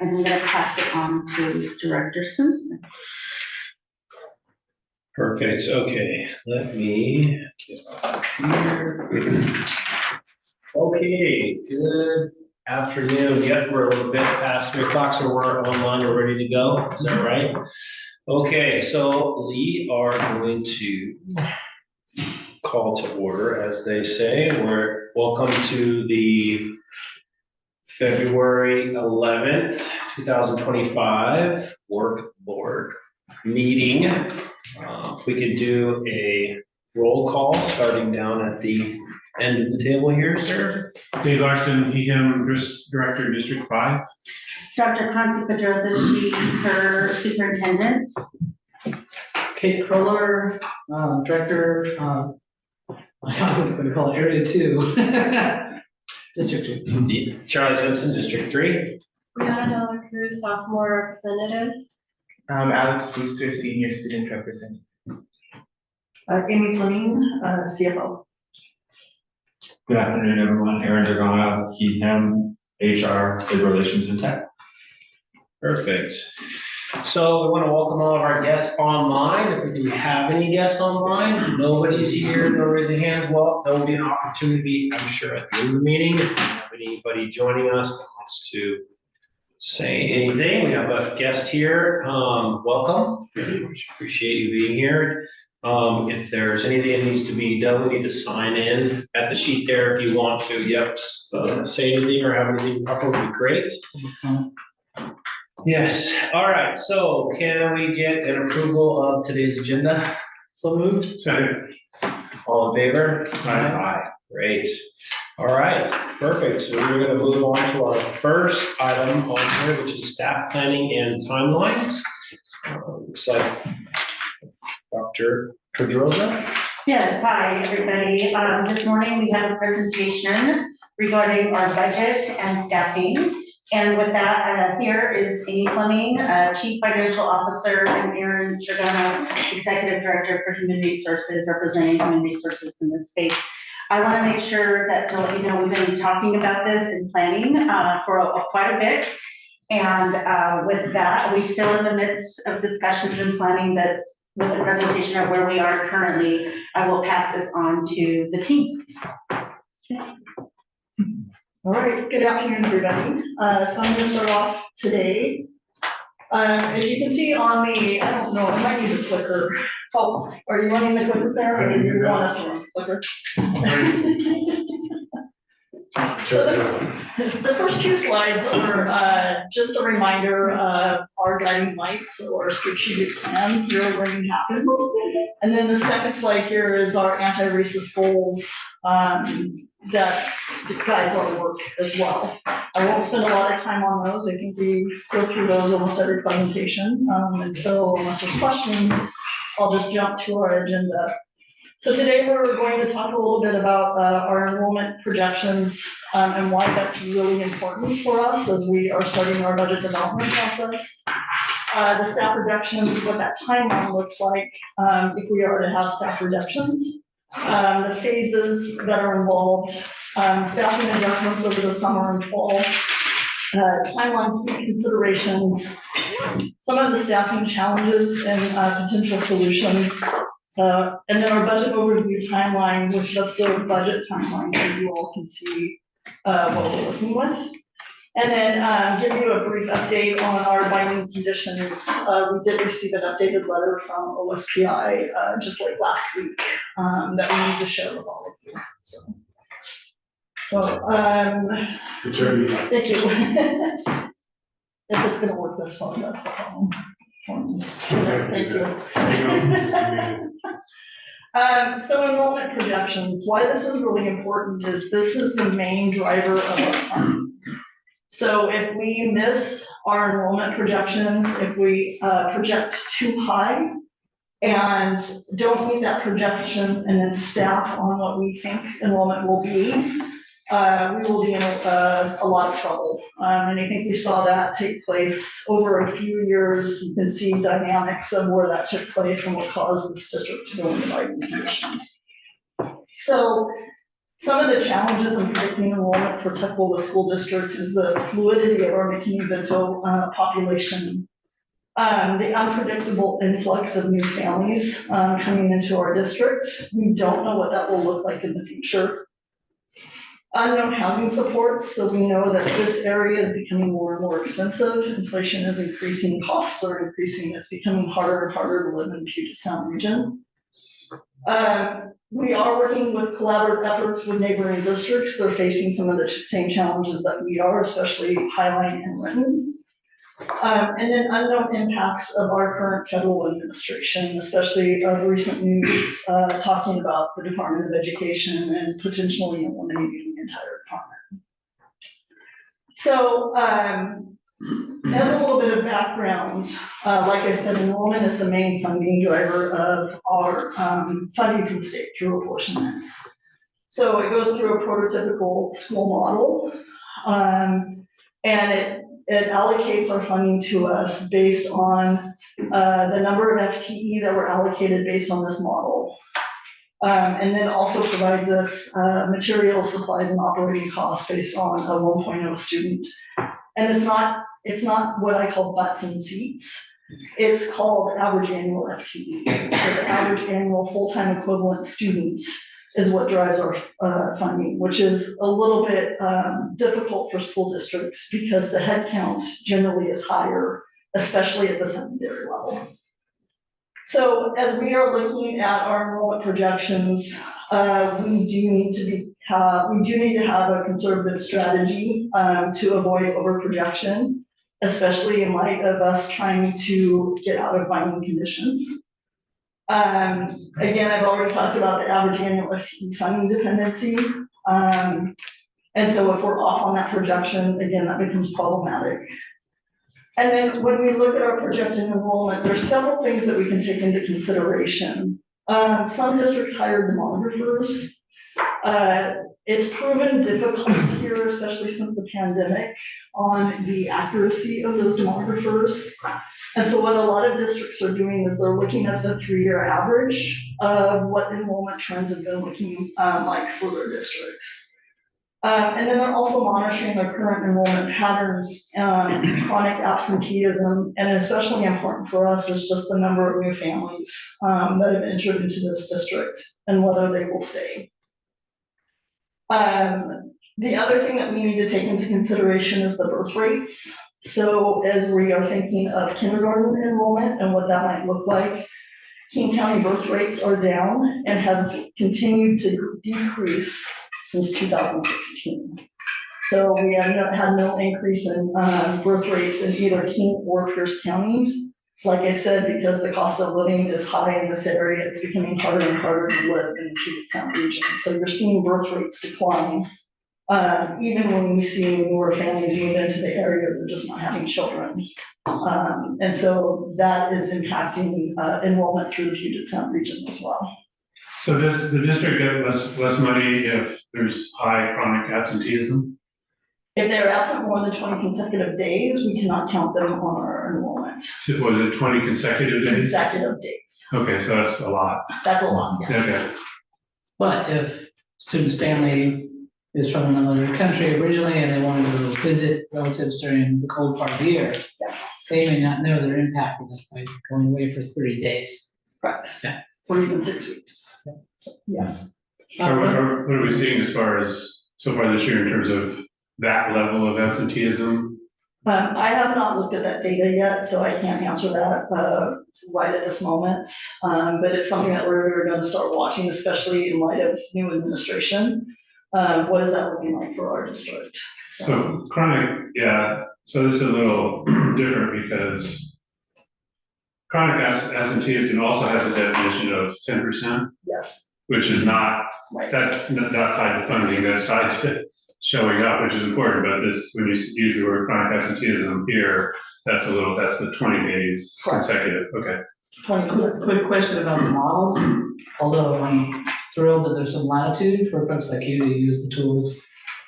and I'm going to pass it on to Director Simpson. Perfect. Okay, let me get up here. Okay, good afternoon. Yep, we're a little bit past 3 o'clock, so we're online, we're ready to go. Is that right? Okay, so we are going to call to order, as they say. We're welcome to the February 11th, 2025 Work Board meeting. We could do a roll call starting down at the end of the table here, sir. Dave Larson, EM Director, District 5. Dr. Concy Pedrosa, she, her superintendent. Kate Kroller, Director, I was going to call it Area 2. District 2. Indeed. Charlie Simpson, District 3. Brianna Dela Cruz, sophomore representative. Alex Booster, Senior Student Representative. Amy Fleming, CFO. Good afternoon, everyone. Aaron Dragana, him, HR, Labor Relations and Tech. Perfect. So we want to welcome all of our guests online. If we do have any guests online, nobody's here, no raising hands. Well, there will be an opportunity, I'm sure, at the end of the meeting. If you have anybody joining us that wants to say anything, we have a guest here. Welcome. Appreciate you being here. If there's anything that needs to be done, we need to sign in at the sheet there if you want to. Yep, say anything or have anything up would be great. Yes, all right, so can we get an approval of today's agenda? So moved. Second. All in favor? Aye. Great. All right, perfect. So we're gonna move on to our first item on here, which is staff planning and timelines. Looks like Dr. Pedrosa. Yes, hi, everybody. This morning we have a presentation regarding our budget and staffing. And with that, here is Amy Fleming, Chief Financial Officer, and Aaron Dragana, Executive Director for Human Resources, representing Human Resources in this space. I want to make sure that to let you know we've been talking about this and planning for quite a bit. And with that, we're still in the midst of discussions and planning that with the presentation of where we are currently, I will pass this on to the team. All right, good afternoon, everybody. So I'm going to start off today. As you can see on the, I don't know, I might need a clicker. Oh, are you running the clicker there, or do you want us to run the clicker? So the first 2 slides are just a reminder of our guiding lights or strategic plan, Zero Learning Happens. And then the second slide here is our anti-racist goals that guides our work as well. I won't spend a lot of time on those. I think we go through those almost every presentation. And so unless there's questions, I'll just jump to our agenda. So today we're going to talk a little bit about our enrollment projections and why that's really important for us as we are starting our budget development process. The staff reductions, what that timeline looks like if we are to have staff reductions. The phases that are involved, staffing adjustments over the summer and fall, timeline key considerations, some of the staffing challenges and potential solutions, and then our budget overview timeline with the full budget timeline so you all can see what we're working with. And then give you a brief update on our binding conditions. We did receive an updated letter from OSPI just late last week that we need to share with all of you. Thank you. If it's gonna work this far, that's the problem. Thank you. So enrollment projections, why this is really important is this is the main driver of our plan. So if we miss our enrollment projections, if we project too high and don't meet that projections and then staff on what we think enrollment will be, we will be in a lot of trouble. And I think we saw that take place over a few years. You can see dynamics of where that took place and what caused this district to go into binding conditions. So Some of the challenges in predicting enrollment for Tukwila School District is the fluidity of our McKinney-Vento population. The unpredictable influx of new families coming into our district. We don't know what that will look like in the future. Unknown housing supports, so we know that this area is becoming more and more expensive. Inflation is increasing, costs are increasing. It's becoming harder and harder to live in Puget Sound region. We are working with collaborative efforts with neighboring districts. They're facing some of the same challenges that we are, especially Highline and Renton. And then unknown impacts of our current federal administration, especially of recent news talking about the Department of Education and potentially eliminating the entire department. So as a little bit of background, like I said, enrollment is the main funding driver of our funding from the state through apportionment. So it goes through a prototypical school model, and it allocates our funding to us based on the number of FTE that were allocated based on this model. And then also provides us materials, supplies, and operating costs based on a 1.0 student. And it's not what I call butts and seats. It's called average annual FTE. So the average annual full-time equivalent student is what drives our funding, which is a little bit difficult for school districts because the head count generally is higher, especially at the secondary level. So as we are looking at our enrollment projections, we do need to have a conservative strategy to avoid overprojection, especially in light of us trying to get out of binding conditions. Again, I've already talked about the average annual FTE funding dependency. And so if we're off on that projection, again, that becomes problematic. And then when we look at our projected enrollment, there's several things that we can take into consideration. Some districts hire demographers. It's proven difficult here, especially since the pandemic, on the accuracy of those demographers. And so what a lot of districts are doing is they're looking at the 3-year average of what enrollment trends have been looking like for their districts. And then they're also monitoring their current enrollment patterns, chronic absenteeism, and especially important for us is just the number of new families that have entered into this district and whether they will stay. The other thing that we need to take into consideration is the birth rates. So as we are thinking of kindergarten enrollment and what that might look like, King County birth rates are down and have continued to decrease since 2016. So we have had no increase in birth rates in either King or Pierce counties. Like I said, because the cost of living is high in this area, it's becoming harder and harder to live in the Puget Sound region. So you're seeing birth rates decline. Even when we see newer families move into the area, they're just not having children. And so that is impacting enrollment through the Puget Sound region as well. So does the district get less money if there's high chronic absenteeism? If they're absent more than 20 consecutive days, we cannot count them on our enrollment. So was it 20 consecutive days? Consecutive days. Okay, so that's a lot. That's a lot, yes. Okay. But if student's family is from another country originally and they want to visit relatives during the cold part of the year, Yes, they may not know they're impacting this by going away for 30 days. correct. Yeah. Or even 6 weeks. So, yes. What are we seeing as far as so far this year in terms of that level of absenteeism? I have not looked at that data yet, so I can't answer that right at this moment. But it's something that we're going to start watching, especially in light of new administration. What is that looking like for our district? So chronic, yeah. So this is a little different because chronic absenteeism also has a definition of 10%, Yes, which is not, right. that's not tied to funding, that's tied to showing up, which is important, but this, when you use the word chronic absenteeism here, that's the 20 days consecutive, okay. 20%. Quick question about the models. Although I'm thrilled that there's some latitude for folks like you to use the tools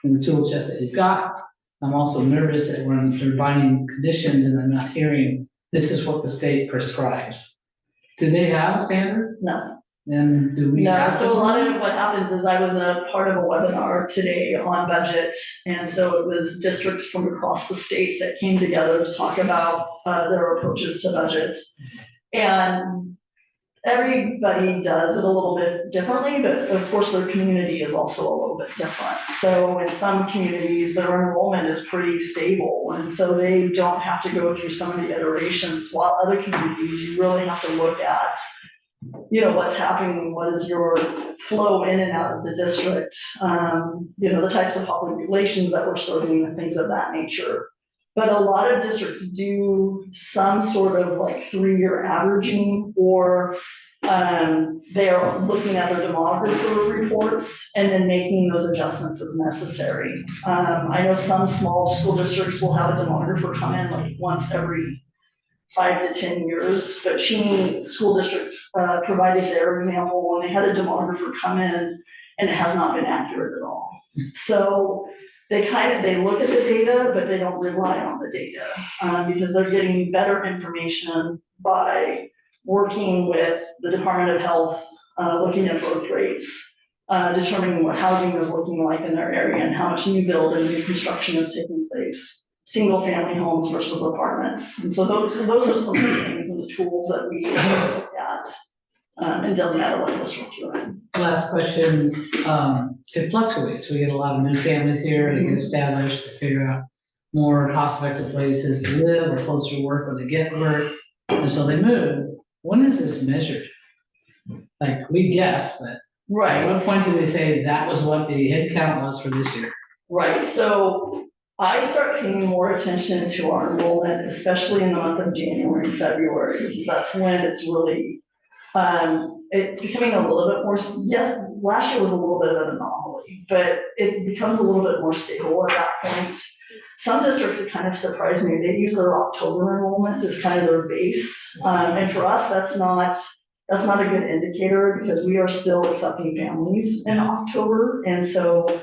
and the tool chest that you've got. I'm also nervous that when they're binding conditions and I'm not hearing, this is what the state prescribes. Do they have a standard? No, then do we? No, ask so a them? lot of what happens is I was a part of a webinar today on budget. And so it was districts from across the state that came together to talk about their approaches to budget. And everybody does it a little bit differently, but of course their community is also a little bit different. So in some communities, their enrollment is pretty stable, and so they don't have to go through some of the iterations, while other communities, you really have to look at, you know, what's happening, what is your flow in and out of the district, you know, the types of populations that we're serving and things of that nature. But a lot of districts do some sort of like 3-year averaging, or they are looking at their demographer reports and then making those adjustments as necessary. I know some small school districts will have a demographer come in like once every 5 to 10 years, but Cheney School District provided their example when they had a demographer come in and it has not been accurate at all. So they look at the data, but they don't rely on the data because they're getting better information by working with the Department of Health, looking at birth rates, determining what housing is looking like in their area and how much new build and new construction is taking place. Single family homes versus apartments. And so those are some of the things and the tools that we look at. It doesn't matter what district you're in. Last question, it fluctuates. We get a lot of new families here, they get established, they figure out more cost-effective places to live or closer to work, or they get work, and so they move. When is this measured? Like, we guess, but at what point do they say that was what the head count was for this year? Right, so I start paying more attention to our enrollment, especially in the month of January and February, because that's when it's really, it's becoming a little bit more, yes, last year was a little bit of an anomaly, but it becomes a little bit more stable at that point. Some districts, it kind of surprised me, they use their October enrollment as kind of their base. And for us, that's not a good indicator because we are still accepting families in October. And so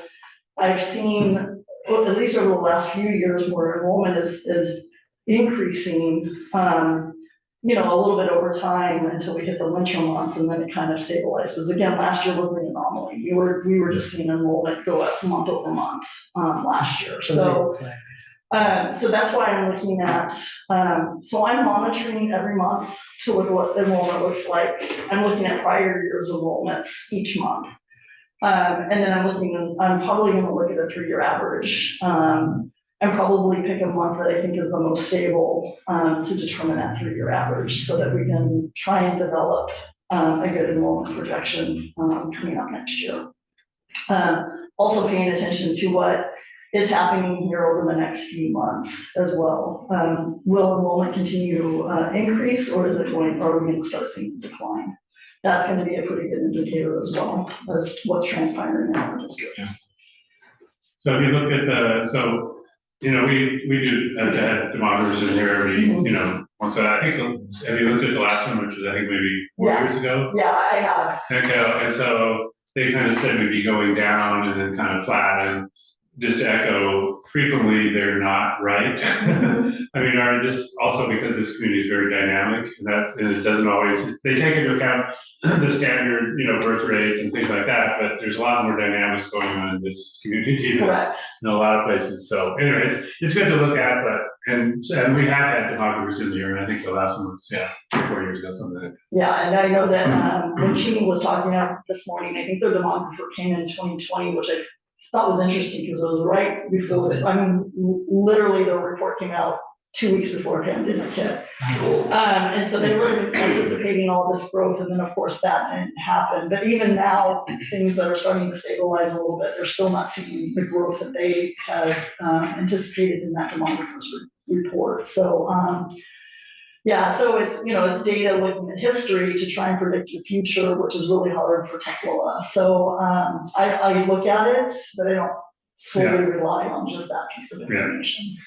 I've seen, at least over the last few years, where enrollment is increasing, you know, a little bit over time until we hit the winter months, and then it kind of stabilizes. Again, last year was the anomaly. We were just seeing enrollment go up month over month last year. So that's why I'm looking at, so I'm monitoring every month to look at what enrollment looks like. I'm looking at prior years' enrollments each month. And then I'm probably gonna look at a 3-year average, and probably pick a month that I think is the most stable, to determine that 3-year average so that we can try and develop, a good enrollment projection, coming up next year. Also paying attention to what is happening here over the next few months as well. Will enrollment continue to increase, or are we gonna start seeing a decline? That's going to be a pretty good indicator as well as what's transpiring in our district. So if you look at you know, we do have to have demographers in here every, you know, once, I think, have you looked at the last one, which was, I think, maybe 4 years ago? Yeah, I have. Okay, and so they kind of said we'd be going down and then kind of flat, and just to echo, frequently they're not right. I mean, just also because this community is very dynamic, and it doesn't always, they take into account the standard, you know, birth rates and things like that, but there's a lot more dynamics going on in this community than Correct. in a lot of places. So anyway, it's good to look at, and we have had demographers in the year, and I think the last one was, 4 years ago, something like that. Yeah, and I know that when Cheney was talking about this morning, I think their demographer came in 2020, which I thought was interesting because it was right before, I mean, literally the report came out 2 weeks before pandemic hit. And so they were anticipating all this growth, and then of course that didn't happen. But even now, things that are starting to stabilize a little bit, they're still not seeing the growth that they had anticipated in that demographer's report. So yeah, so it's, you know, it's data looking at history to try and predict the future, which is really hard for TEQUILA. So I look at it, but I don't solely rely on just that piece of information.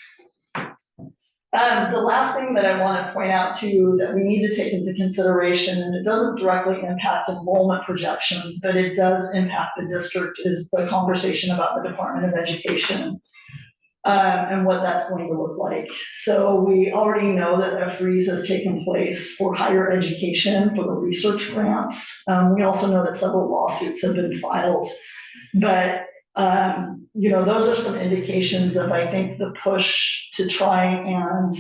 The last thing that I want to point out too, that we need to take into consideration, and it doesn't directly impact enrollment projections, but it does impact the district, is the conversation about the Department of Education. and what that's going to look like. So we already know that a freeze has taken place for higher education for the research grants. We also know that several lawsuits have been filed, but those are some indications of, I think, the push to try and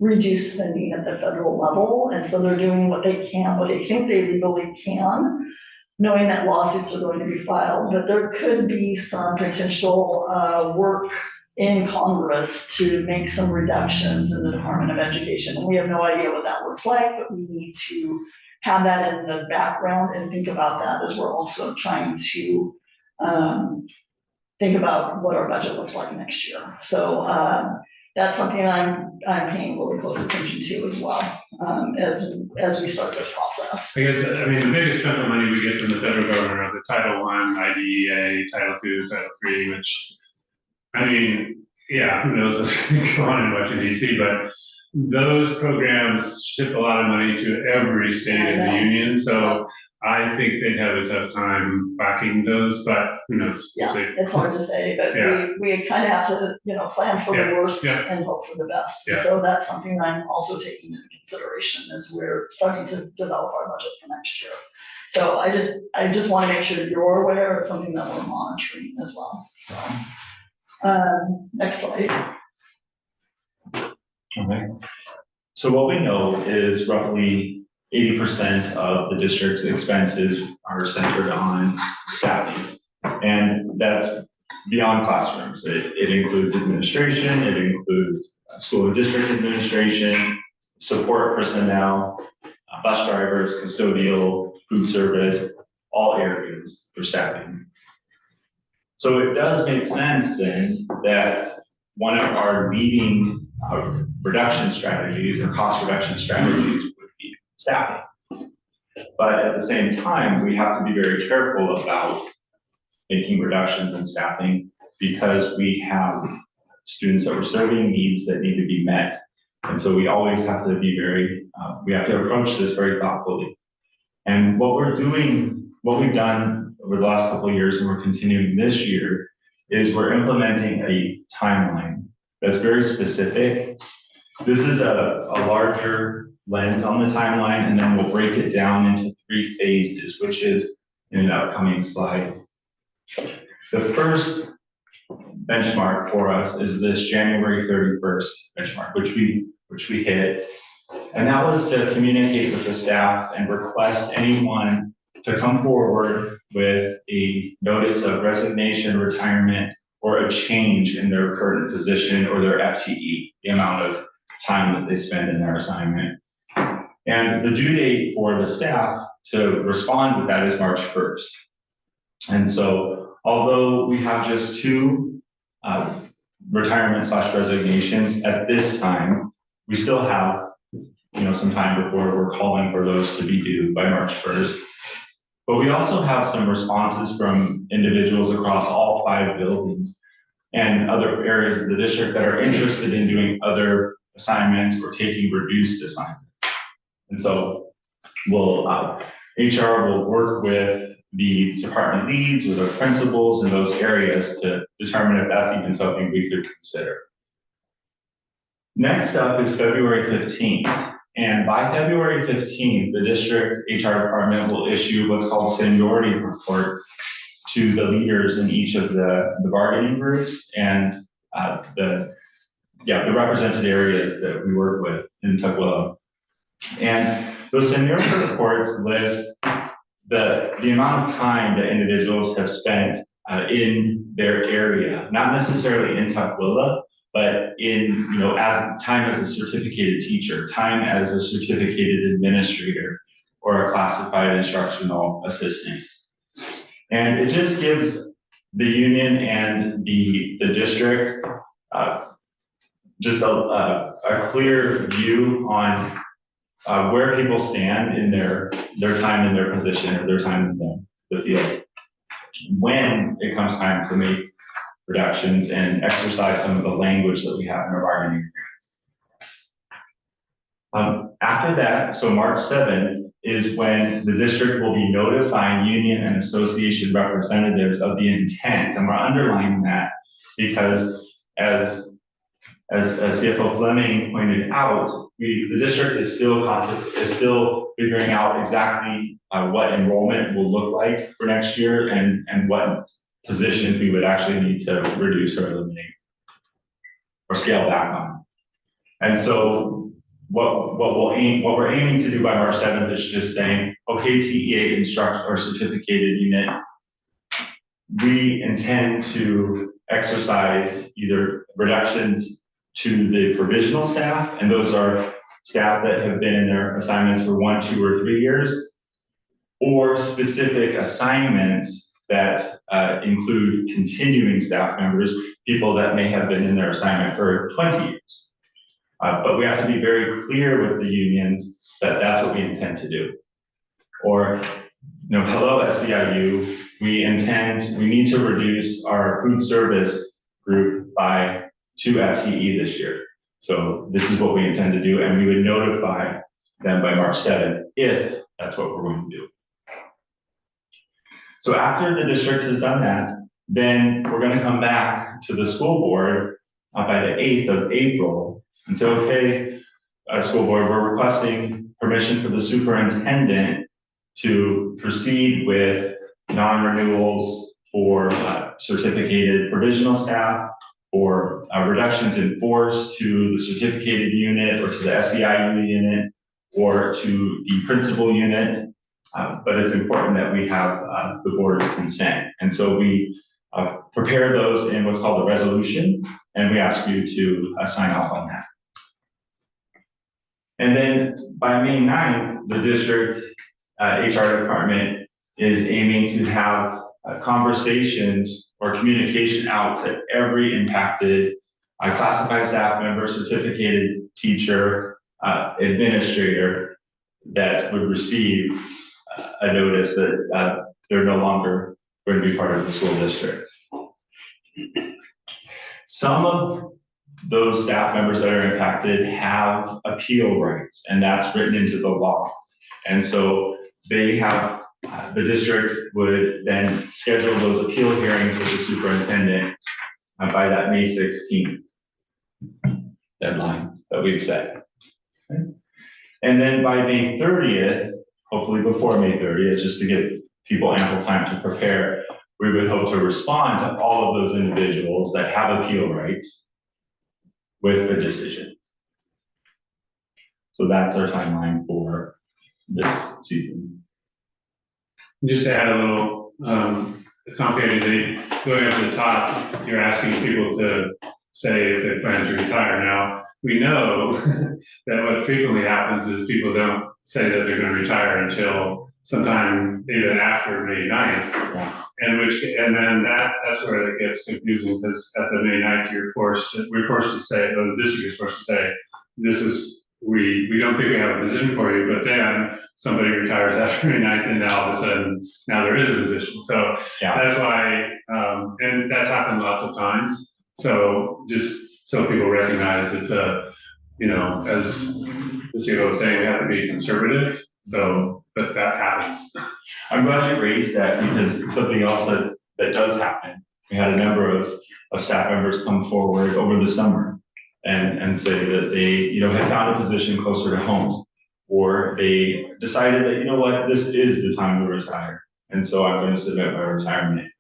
reduce spending at the federal level. And so they're doing what they can, what they think they legally can, knowing that lawsuits are going to be filed. But there could be some potential work in Congress to make some reductions in the Department of Education. And we have no idea what that looks like, but we need to have that in the background and think about that as we're also trying to think about what our budget looks like next year. So that's something I'm paying really close attention to as well, as we start this process. I guess, the biggest chunk of money we get from the federal government are the Title I, IDEA, Title II, Title III, which, who knows what's going to go on in Washington DC, but those programs ship a lot of money to every state in the union, so I think they'd have a tough time backing those, but who knows? We'll Yeah, see. it's hard to say, but Yeah. we kind of have to, plan for the worst Yeah. and hope for the best. And Yeah. so that's something that I'm also taking into consideration as we're starting to develop our budget for next year. So I just want to make sure that you're aware it's something that we're monitoring as well. So, next slide. Okay. So what we know is roughly 80% of the district's expenses are centered on staffing. And that's beyond classrooms. It includes administration, it includes school and district administration, support personnel, bus drivers, custodial, food service, all areas for staffing. So it does make sense then that one of our leading reduction strategies or cost reduction strategies would be staffing. But at the same time, we have to be very careful about making reductions in staffing because we have students that we're serving, needs that need to be met. And so we always have to be we have to approach this very thoughtfully. And what we've done over the last couple of years, and we're continuing this year, is we're implementing a timeline that's very specific. This is a larger lens on the timeline, and then we'll break it down into 3 phases, which is in an upcoming slide. The first benchmark for us is this January 31st benchmark, which we hit. And that was to communicate with the staff and request anyone to come forward with a notice of resignation, retirement, or a change in their current position or their FTE, the amount of time that they spend in their assignment. And the due date for the staff to respond with that is March 1st. And so, although we have just 2 retirement/resignations at this time, we still have, some time before we're calling for those to be due by March 1st. But we also have some responses from individuals across all 5 buildings and other areas of the district that are interested in doing other assignments or taking reduced assignments. And so HR will work with the department leads or the principals in those areas to determine if that's even something we could consider. Next up is February 15th. And by February 15th, the district HR department will issue what's called seniority report to the leaders in each of the bargaining groups and the represented areas that we work with in Tukwila. And those seniority reports list the amount of time that individuals have spent in their area, not necessarily in Tukwila, but in, as time as a certificated teacher, time as a certificated administrator, or a classified instructional assistant. And it just gives the union and the district just a clear view on where people stand in their time in their position or their time in the field. When it comes time to make reductions and exercise some of the language that we have in our bargaining agreements. After that, so March 7th is when the district will be notifying union and association representatives of the intent, and we're underlining that because as as CFO Fleming pointed out, the district is still figuring out exactly what enrollment will look like for next year and what positions we would actually need to reduce or eliminate or scale back on. And so what we're aiming to do by March 7th is just saying, okay, TEA instruct or certificated unit, we intend to exercise either reductions to the provisional staff, and those are staff that have been in their assignments for 1, 2, or 3 years, or specific assignments that include continuing staff members, people that may have been in their assignment for 20 years. But we have to be very clear with the unions that that's what we intend to do. Or, hello SEIU, we need to reduce our food service group by 2 FTE this year. So this is what we intend to do, and we would notify them by March 7th if that's what we're going to do. So after the district has done that, then we're going to come back to the school board by the 8th of April and say, okay, school board, we're requesting permission for the superintendent to proceed with non-renewals for certificated provisional staff, or reductions in force to the certificated unit or to the SEIU unit or to the principal unit. But it's important that we have the board's consent. And so we prepare those in what's called a resolution, and we ask you to sign off on that. And then by May 9th, the district HR department is aiming to have conversations or communication out to every impacted classified staff member, certificated teacher, administrator that would receive a notice that they're no longer going to be part of the school district. Some of those staff members that are impacted have appeal rights, and that's written into the law. And so they have, the district would then schedule those appeal hearings with the superintendent by that May 16th deadline that we've set. Okay. And then by May 30th, hopefully before May 30th, just to give people ample time to prepare, we would hope to respond to all of those individuals that have appeal rights with the decision. So that's our timeline for this season. Just to add a little complicated, going up to the top, you're asking people to say if they plan to retire. Now, we know that what frequently happens is people don't say that they're going to retire until sometime even after May 9th. Yeah. And then that's where it gets confusing, because at the May 9th, we're forced to say, or the district is forced to say, we don't think we have a position for you, but then somebody retires after May 9th, and now all of a sudden, now there is a position. So Yeah. that's why, and that's happened lots of times. So just so people recognize it's as the CEO was saying, we have to be conservative. So, but that happens. I'm glad you raised that, because it's something else that does happen. We had a number of staff members come forward over the summer and say that they, had found a position closer to home, or they decided that, this is the time to retire. And so I'm going to submit my retirement.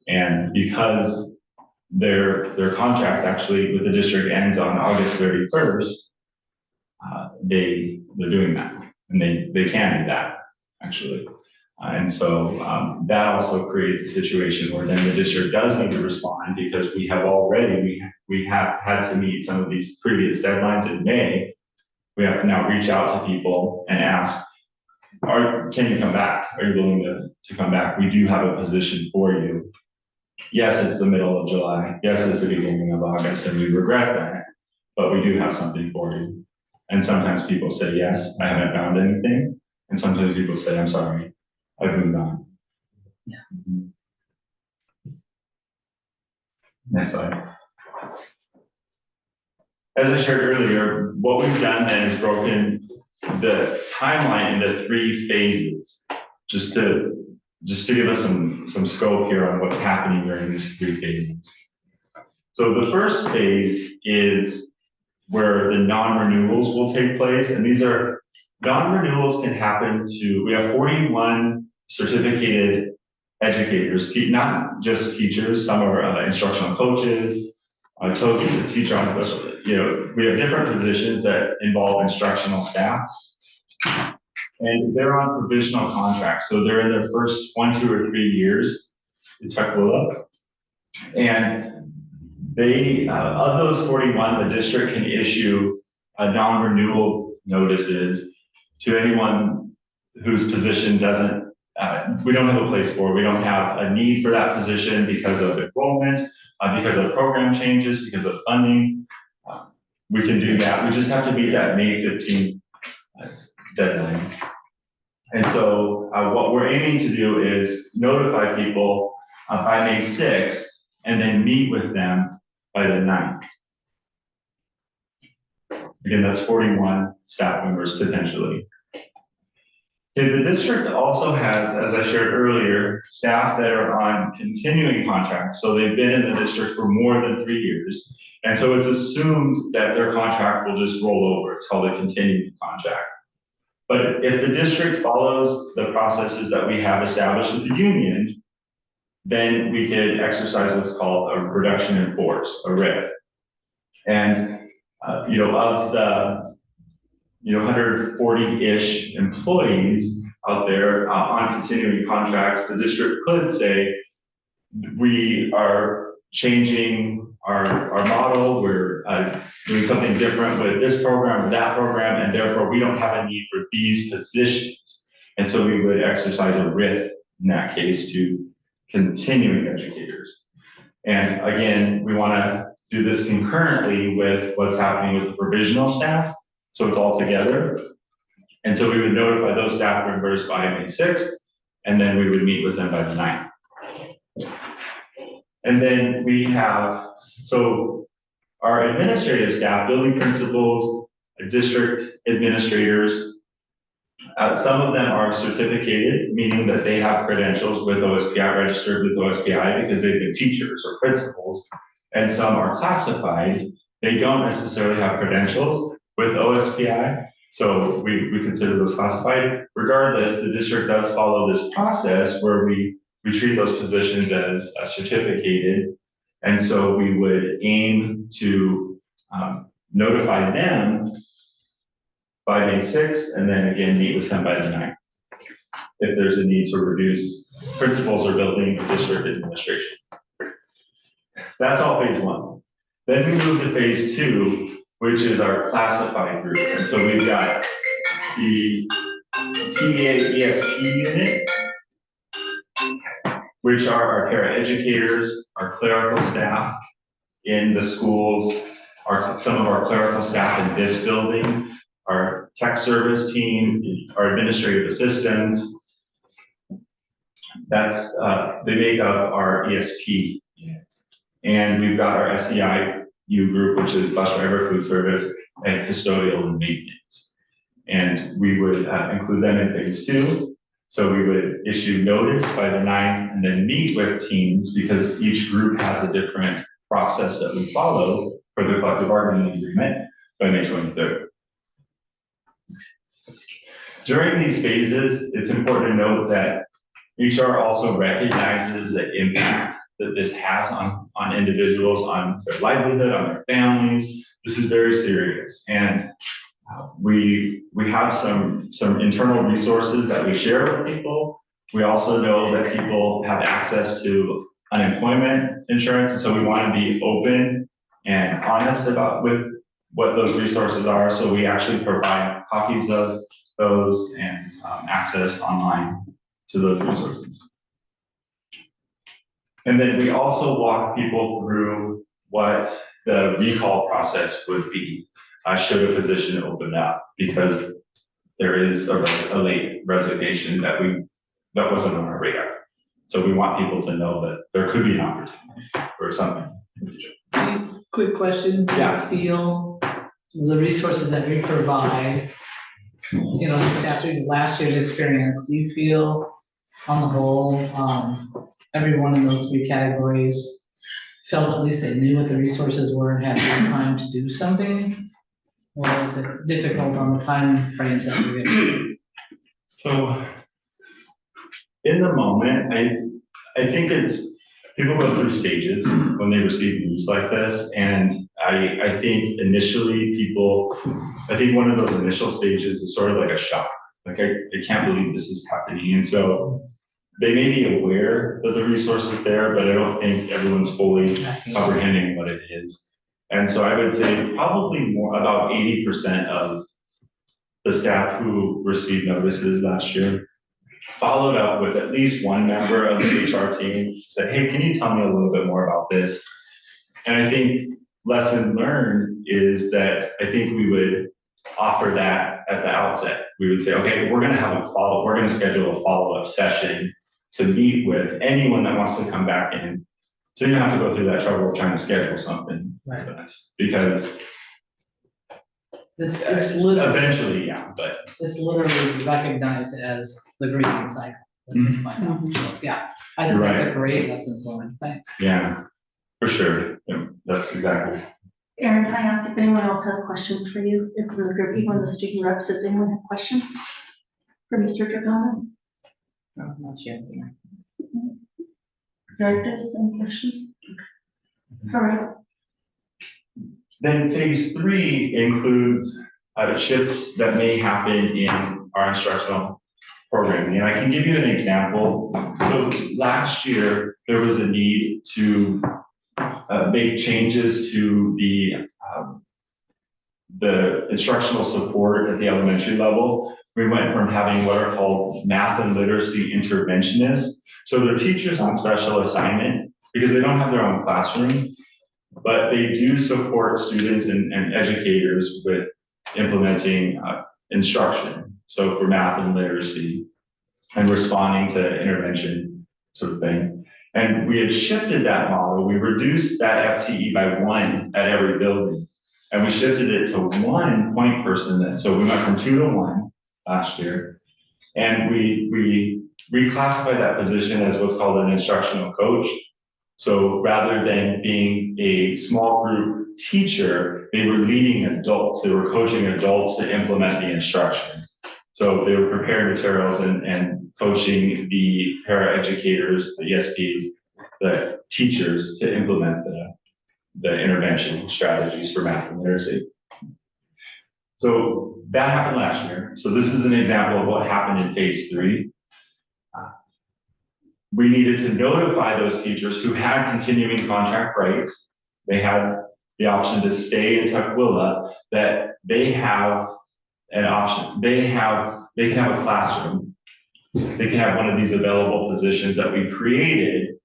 And because their contract actually with the district ends on August 31st, they're doing that, and they can do that actually. And so that also creates a situation where then the district does need to respond, because we have had to meet some of these previous deadlines in May. We have to now reach out to people and ask, can you come back? Are you willing to come back? We do have a position for you. Yes, it's the middle of July. Yes, it's the beginning of August, and we regret that, but we do have something for you. And sometimes people say, yes, I haven't found anything. And sometimes people say, I'm sorry, I've moved on. Yeah. Next slide. As I shared earlier, what we've done then is broken the timeline into 3 phases, just to give us some scope here on what's happening during these 3 phases. So the first phase is where the non-renewals will take place, and these are, non-renewals can happen we have 41 certificated educators, not just teachers, some are instructional coaches, teacher on special, we have different positions that involve instructional staff. And they're on provisional contracts, so they're in their first 1, 2, or 3 years in Tukwila. And they, of those 41, the district can issue non-renewal notices to anyone whose position doesn't, we don't have a place for, we don't have a need for that position because of enrollment, because of program changes, because of funding. We can do that, we just have to meet that May 15th deadline. And so what we're aiming to do is notify people by May 6th and then meet with them by the 9th. Again, that's 41 staff members potentially. Okay, the district also has, as I shared earlier, staff that are on continuing contracts. So they've been in the district for more than 3 years. And so it's assumed that their contract will just roll over. It's called a continuing contract. But if the district follows the processes that we have established with the union, then we could exercise what's called a reduction in force, a RIF. And, of the, 140-ish employees out there on continuing contracts, the district could say, we are changing our model, we're doing something different with this program or that program, and therefore we don't have a need for these positions. And so we would exercise a RIF in that case to continuing educators. And again, we want to do this concurrently with what's happening with the provisional staff, so it's all together. And so we would notify those staff members by May 6th, and then we would meet with them by the 9th. And then we have, so our administrative staff, building principals, district administrators, some of them are certificated, meaning that they have credentials with OSPI, registered with OSPI because they've been teachers or principals, and some are classified. They don't necessarily have credentials with OSPI, so we consider those classified. Regardless, the district does follow this process where we treat those positions as certificated. And so we would aim to notify them by May 6th, and then again, meet with them by the 9th. If there's a need to reduce principals or building district administration. That's all phase 1. Then we move to phase 2, which is our classified group. And so we've got the TA ESP unit, which are our paraeducators, our clerical staff in the schools, some of our clerical staff in this building, our tech service team, our administrative assistants. That's, they make up our ESP units. And we've got our SEIU group, which is bus driver, food service, and custodial and maintenance. And we would include them in phase 2. So we would issue notice by the 9th and then meet with teams because each group has a different process that we follow for the collective bargaining agreement by May 23rd. During these phases, it's important to note that HR also recognizes the impact that this has on individuals, on their livelihood, on their families. This is very serious. And we have some internal resources that we share with people. We also know that people have access to unemployment insurance, and so we want to be open and honest with what those resources are. So we actually provide copies of those and access online to those resources. And then we also walk people through what the recall process would be should a position open up, because there is a late resignation that wasn't on our radar. So we want people to know that there could be an opportunity for something in the future. Quick question. Yeah. Do you feel the resources that we provide, just after last year's experience, do you feel on the whole, everyone in those 3 categories felt at least they knew what the resources were and had some time to do something? Or is it difficult on the time frames that we get? So in the moment, I think it's, people go through stages when they receive news like this. And I think initially I think one of those initial stages is sort of like a shock. Like, I can't believe this is happening. And so they may be aware that the resource is there, but I don't think everyone's fully comprehending what it is. And so I would say probably about 80% of the staff who received notices last year followed up with at least one member of the HR team, said, hey, can you tell me a little bit more about this? And I think lesson learned is that I think we would offer that at the outset. We would say, okay, we're gonna schedule a follow-up session to meet with anyone that wants to come back in. So you don't have to go through that trouble of trying to schedule something. Right. Because It's literally, eventually, yeah, but it's literally recognized as the grieving cycle. So, yeah, I think that's a great lesson learned. Thanks. yeah, for sure. Yeah, that's exactly. Erin, can I ask if anyone else has questions for you, if from the group, even the student reps, does anyone have questions for Mr. Dragona? No, not yet. Directors, any questions? All right. Then phase 3 includes shifts that may happen in our instructional programming. And I can give you an example. So last year, there was a need to make changes to the instructional support at the elementary level. We went from having what are called math and literacy interventionists. So they're teachers on special assignment because they don't have their own classroom, but they do support students and educators with implementing instruction. So for math and literacy and responding to intervention sort of thing. And we had shifted that model. We reduced that FTE by 1 at every building. And we shifted it to 1 point person. So we went from 2 to 1 last year. And we reclassified that position as what's called an instructional coach. So rather than being a small group teacher, they were leading adults. They were coaching adults to implement the instruction. So they were preparing materials and coaching the para-educators, the ESPs, the teachers to implement the intervention strategies for math and literacy. So that happened last year. So this is an example of what happened in phase 3. We needed to notify those teachers who had continuing contract rights. They had the option to stay in Tukwila, that they have an option. They can have a classroom. They can have one of these available positions that we created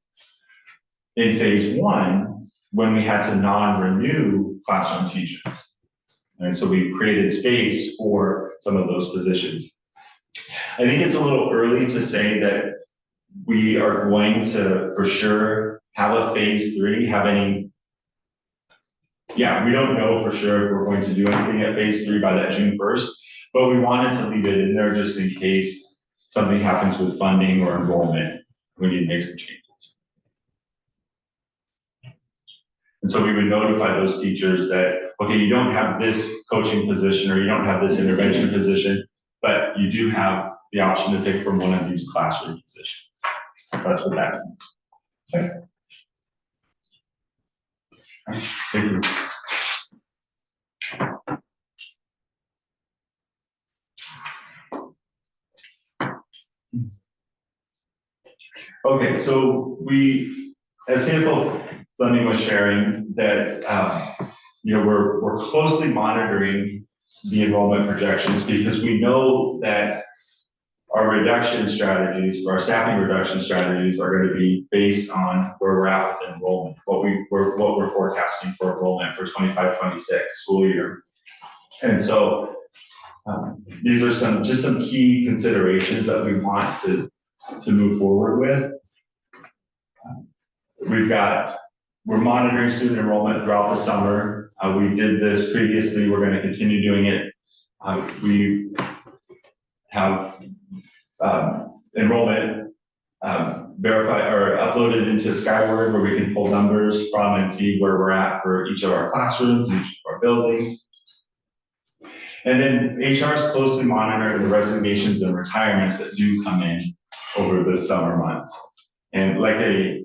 in phase 1 when we had to non-renew classroom teachers. And so we created space for some of those positions. I think it's a little early to say that we are going to, for sure, have a phase 3, we don't know for sure if we're going to do anything at phase 3 by that June 1st, but we wanted to leave it in there just in case something happens with funding or enrollment. We need to make some changes. And so we would notify those teachers that, okay, you don't have this coaching position or you don't have this intervention position, but you do have the option to pick from one of these classroom positions. That's what that means. Okay. Thank you. Okay, so as CFO Fleming was sharing, that we're closely monitoring the enrollment projections because we know that our reduction strategies, our staffing reduction strategies are going to be based on where we're at with enrollment, what we're forecasting for enrollment for 25-26 school year. And so these are some key considerations that we want to move forward with. We're monitoring student enrollment throughout the summer. We did this previously. We're going to continue doing it. We have enrollment verified or uploaded into Skyward, where we can pull numbers from and see where we're at for each of our classrooms, each of our buildings. And then HR is closely monitoring the resignations and retirements that do come in over the summer months. And like I,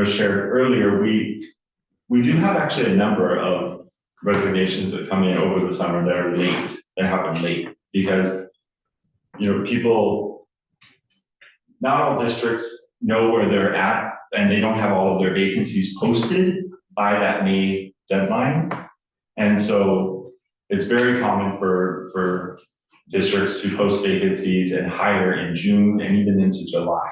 shared earlier, we do have actually a number of resignations that come in over the summer that are late, that happen late, because, people, not all districts know where they're at, and they don't have all of their vacancies posted by that May deadline. And so it's very common for districts to post vacancies and hire in June and even into July.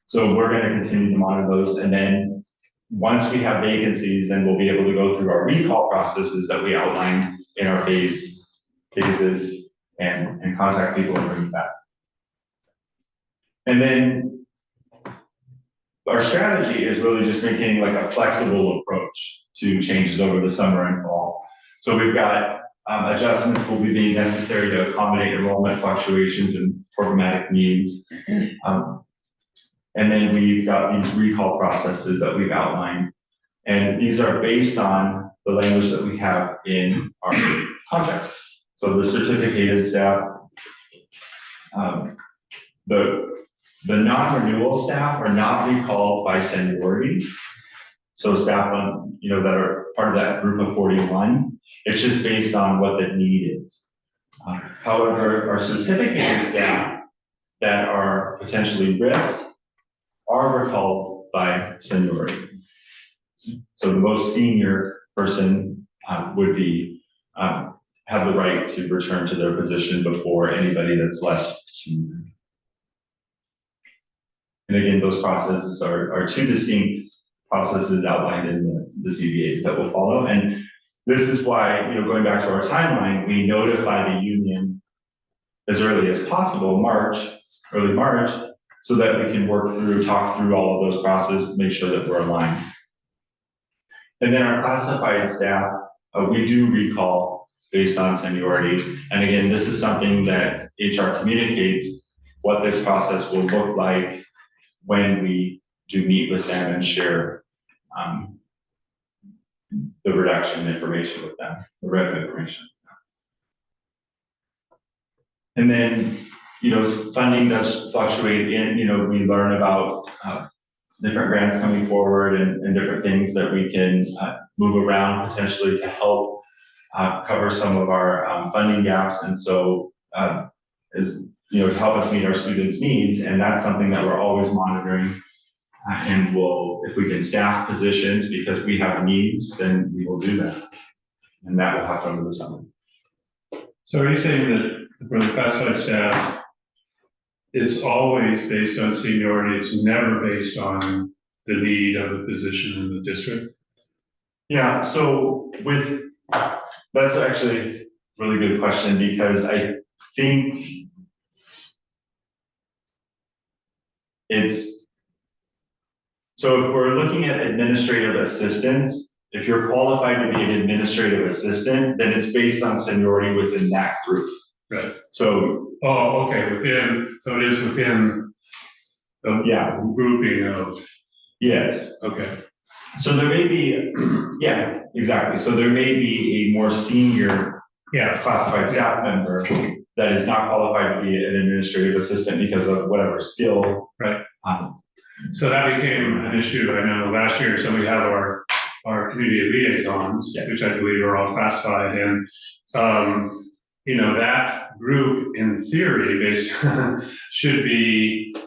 So we're gonna continue to monitor those, and then once we have vacancies, then we'll be able to go through our recall processes that we outlined in our phases and contact people and bring them back. And then our strategy is really just maintaining like a flexible approach to changes over the summer and fall. So we've got adjustments will be necessary to accommodate enrollment fluctuations and programmatic needs. And then we've got these recall processes that we've outlined. And these are based on the language that we have in our contracts. So the certificated staff, the non-renewal staff are not recalled by seniority. So staff that are part of that group of 41, it's just based on what the need is. However, our certificated staff that are potentially ripped are recalled by seniority. So the most senior person would be have the right to return to their position before anybody that's less senior. And again, those processes are two distinct processes outlined in the CBAs that will follow. And this is why, going back to our timeline, we notify the union as early as possible, early March, so that we can talk through all of those processes, make sure that we're aligned. And then our classified staff, we do recall based on seniority. And again, this is something that HR communicates what this process will look like when we do meet with them and share the reduction information with them, the revenue information. And then, funding does fluctuate we learn about different grants coming forward and different things that we can move around potentially to help cover some of our funding gaps. And so, to help us meet our students' needs, and that's something that we're always monitoring. And if we can staff positions because we have needs, then we will do that. And that will happen over the summer. So are you saying that for the classified staff, it's always based on seniority, it's never based on the need of the position in the district? Yeah, so that's actually a really good question, because I think so if we're looking at administrative assistants, if you're qualified to be an administrative assistant, then it's based on seniority within that group. Right. So. Oh, okay, so it is within the grouping of. Yes. Okay. So there may be, yeah, exactly. So there may be a more senior classified staff member that is not qualified to be an administrative assistant because of whatever skill. Right. So that became an issue. I know last year, so we have our community liaisons, which I believe are all classified, and that group in theory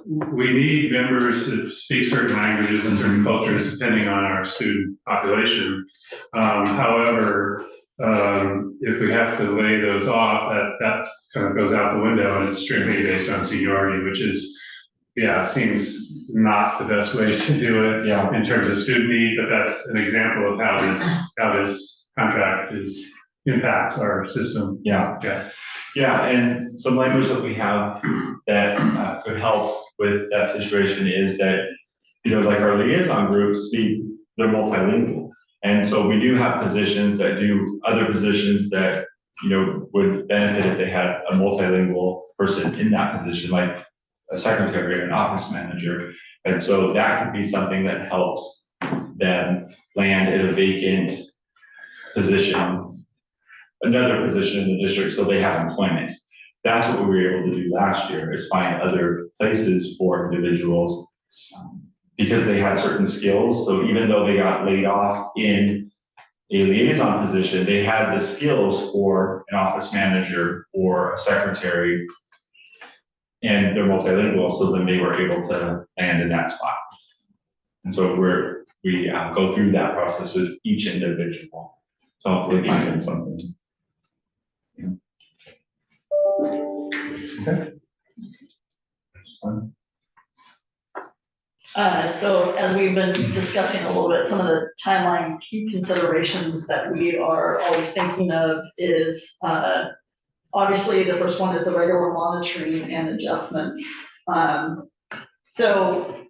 we need members that speak certain languages and certain cultures depending on our student population. However, if we have to lay those off, that kind of goes out the window, and it's strictly based on seniority, which is, seems not the best way to do it in terms of student need, but that's an example of how this contract impacts our system. And some language that we have that could help with that situation is that, like our liaison groups, they're multilingual. And so we do have positions that do other positions that, would benefit if they had a multilingual person in that position, like a secretary or an office manager. And so that could be something that helps them land in a vacant position another position in the district, so they have employment. That's what we were able to do last year, is find other places for individuals because they had certain skills. So even though they got laid off in a liaison position, they had the skills for an office manager or a secretary, and they're multilingual, so then they were able to land in that spot. And so we go through that process with each individual, so hopefully find them something. Okay. So as we've been discussing a little bit, some of the timeline key considerations that we are always thinking of is, obviously, the first one is the regular monitoring and adjustments. So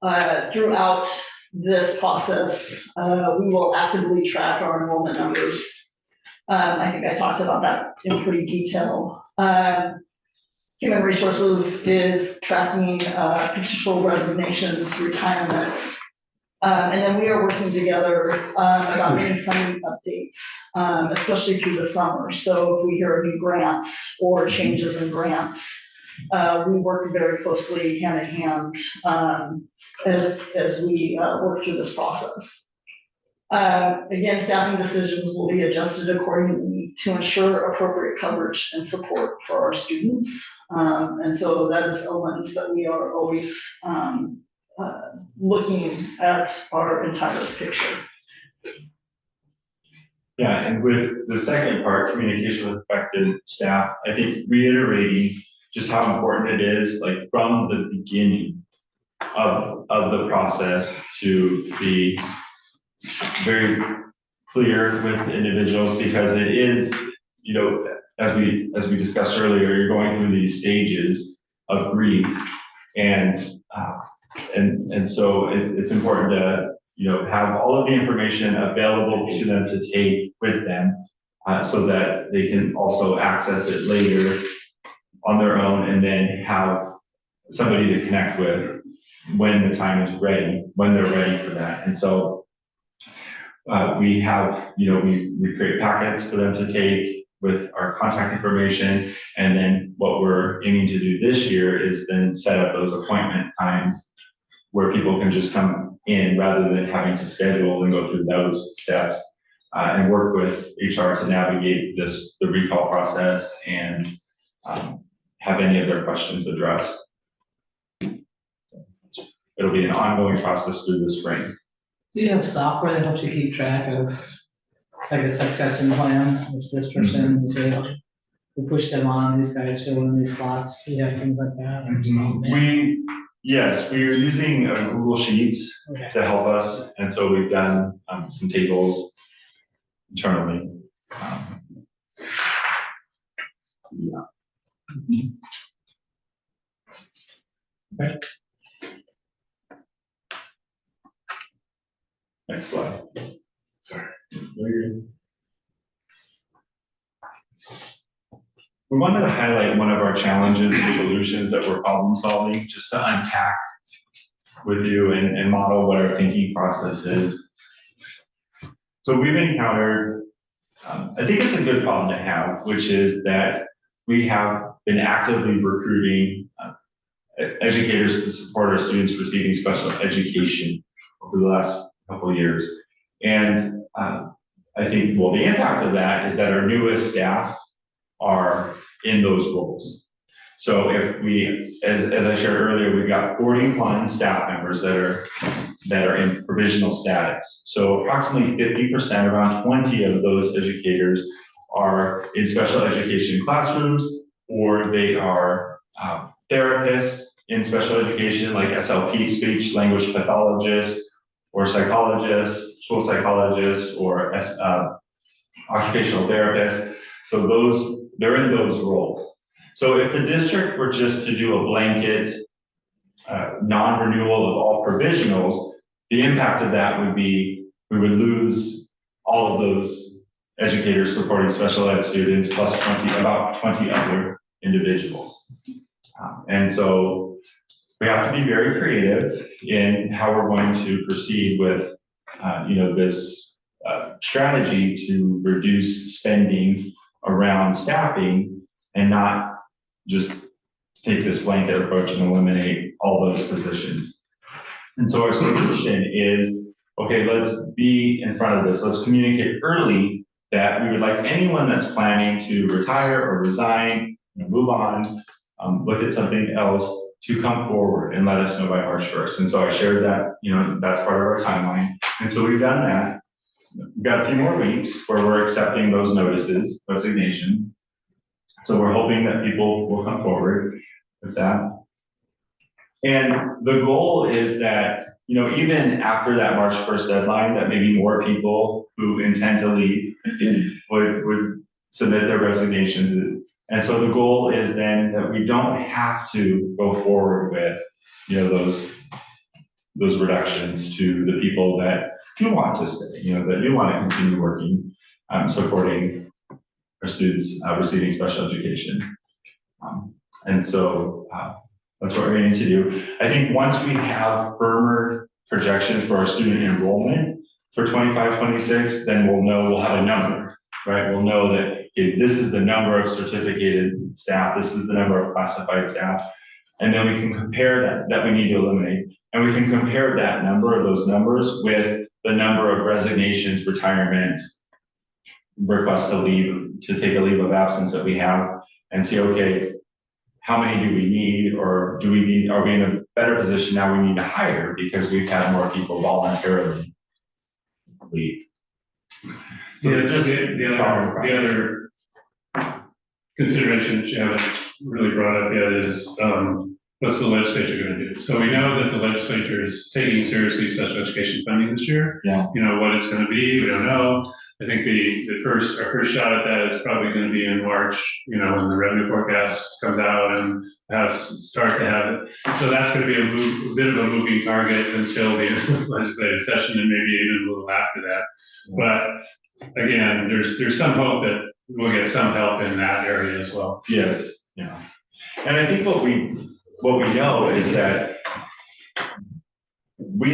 throughout this process, we will actively track our enrollment numbers. I think I talked about that in pretty detail. Human Resources is tracking potential resignations, retirements. And then we are working together about any funding updates, especially through the summer. So if we hear of new grants or changes in grants, we work very closely hand in hand as we work through this process. Again, staffing decisions will be adjusted accordingly to ensure appropriate coverage and support for our students. And so that is a lens that we are always looking at our entire picture. Yeah, and with the second part, communication with affected staff, I think reiterating just how important it is, like from the beginning of the process, to be very clear with individuals, because it is, you know, as we discussed earlier, you're going through these stages of grief, and so it's important to, you know, have all of the information available to them to take with them, so that they can also access it later on their own, and then have somebody to connect with when the time is ready, when they're ready for that. And so we have, you know, we create packets for them to take with our contact information. And then what we're aiming to do this year is then set up those appointment times where people can just come in rather than having to schedule and go through those steps, and work with HR to navigate the recall process and have any of their questions addressed. It'll be an ongoing process through the spring. Do you have software that helps you keep track of, like a succession plan, if this person is able, we push them on, these guys fill in these slots, do you have things like that? Yes, we are using Google Sheets Okay. to help us, and so we've done some tables internally. Yeah. Okay. Next slide. Sorry. We wanted to highlight one of our challenges and solutions that we're problem solving, just to unpack with you and model what our thinking process is. So we've encountered, I think it's a good problem to have, which is that we have been actively recruiting educators to support our students receiving special education over the last couple of years. And I think, well, the impact of that is that our newest staff are in those roles. So if we, as I shared earlier, we've got 41 staff members that are in provisional status. So approximately 50%, around 20 of those educators are in special education classrooms, or they are therapists in special education, like SLP, speech language pathologists, or psychologists, school psychologists, or occupational therapists. So they're in those roles. So if the district were just to do a blanket non-renewal of all provisionals, the impact of that would be we would lose all of those educators supporting special ed students plus about 20 other individuals. And so we have to be very creative in how we're going to proceed with this strategy to reduce spending around staffing and not just take this blanket approach and eliminate all those positions. And so our solution is, okay, let's be in front of this. Let's communicate early that we would like anyone that's planning to retire or resign, move on, look at something else, to come forward and let us know by March 1st. And so I shared that, that's part of our timeline. And so we've done that. We've got a few more weeks where we're accepting those notices, resignation. So we're hoping that people will come forward with that. And the goal is that, even after that March 1st deadline, that maybe more people who intend to leave would submit their resignations. And so the goal is then that we don't have to go forward with, those reductions to the people that do want to stay, that do want to continue working, supporting our students receiving special education. And so that's what we're aiming to do. I think once we have firmer projections for our student enrollment for 25-26, then we'll have a number, right? We'll know that, okay, this is the number of certificated staff, this is the number of classified staff, and then we can compare that we need to eliminate, and we can compare that number, those numbers, with the number of resignations, retirements, requests to take a leave of absence that we have, and see, okay, how many do we need, or are we in a better position now we need to hire because we've had more people voluntarily leave. So The other consideration that you haven't really brought up yet is, what's the legislature gonna do? So we know that the legislature is taking seriously special education funding this year. Yeah. What it's gonna be, we don't know. I think our first shot at that is probably gonna be in March, when the revenue forecast comes out and start to have it. So that's gonna be a bit of a moving target until the end of the legislative session, and maybe even a little after that. But again, there's some hope that we'll get some help in that area as well. Yes, yeah. And I think what we know is that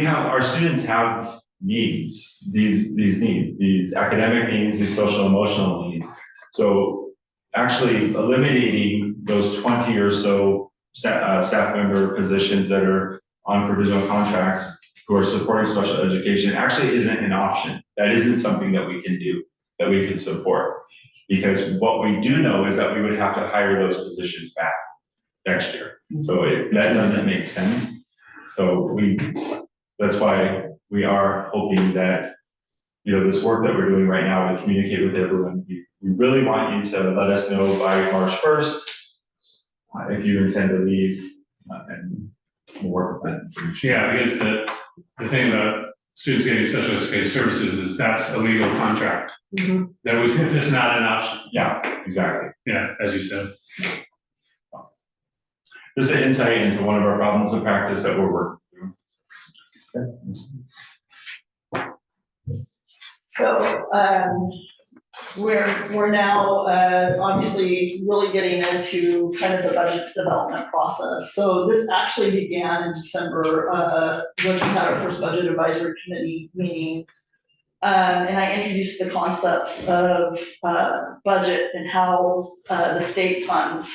our students have needs, these needs, these academic needs, these social emotional needs. So actually eliminating those 20 or so staff member positions that are on provisional contracts who are supporting special education actually isn't an option. That isn't something that we can do, that we can support. Because what we do know is that we would have to hire those positions back next year. So that doesn't make sense. So that's why we are hoping that, this work that we're doing right now to communicate with everyone, we really want you to let us know by March 1st if you intend to leave, and we'll work with that. Yeah, because the thing about students getting special education services is that's a legal contract. It's not an option. Yeah, exactly. Yeah, as you said. Just an insight into one of our problems of practice that we're working through. So, we're now, obviously really getting into kind of the budget development process. So this actually began in December, when we had our first budget advisory committee meeting. And I introduced the concepts of, budget and how, the state funds,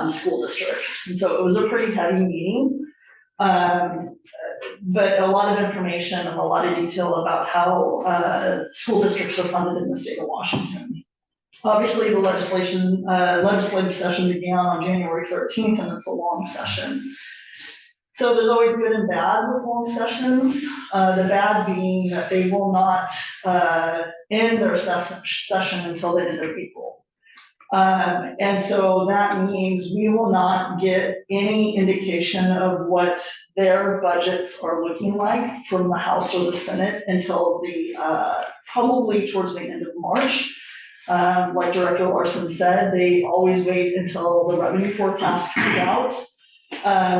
school districts. And so it was a pretty heavy meeting. But a lot of information and a lot of detail about how school districts are funded in the state of Washington. Obviously, the legislative session began on January 13th, and it's a long session. So there's always good and bad with long sessions. The bad being that they will not end their session until the end of April. And so that means we will not get any indication of what their budgets are looking like from the House or the Senate until probably towards the end of March. Like Director Larson said, they always wait until the revenue forecast comes out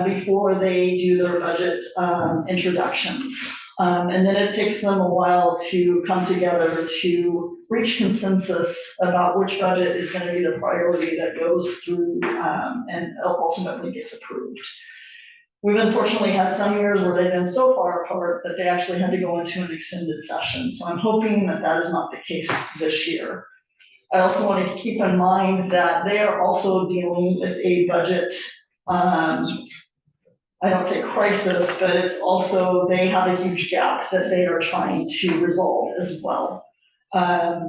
before they do their budget introductions. And then it takes them a while to come together to reach consensus about which budget is going to be the priority that goes through and ultimately gets approved. We've unfortunately had some years where they've been so far apart that they actually had to go into an extended session. So I'm hoping that that is not the case this year. I also want to keep in mind that they are also dealing with a budget, I don't say crisis, but it's also, they have a huge gap that they are trying to resolve as well.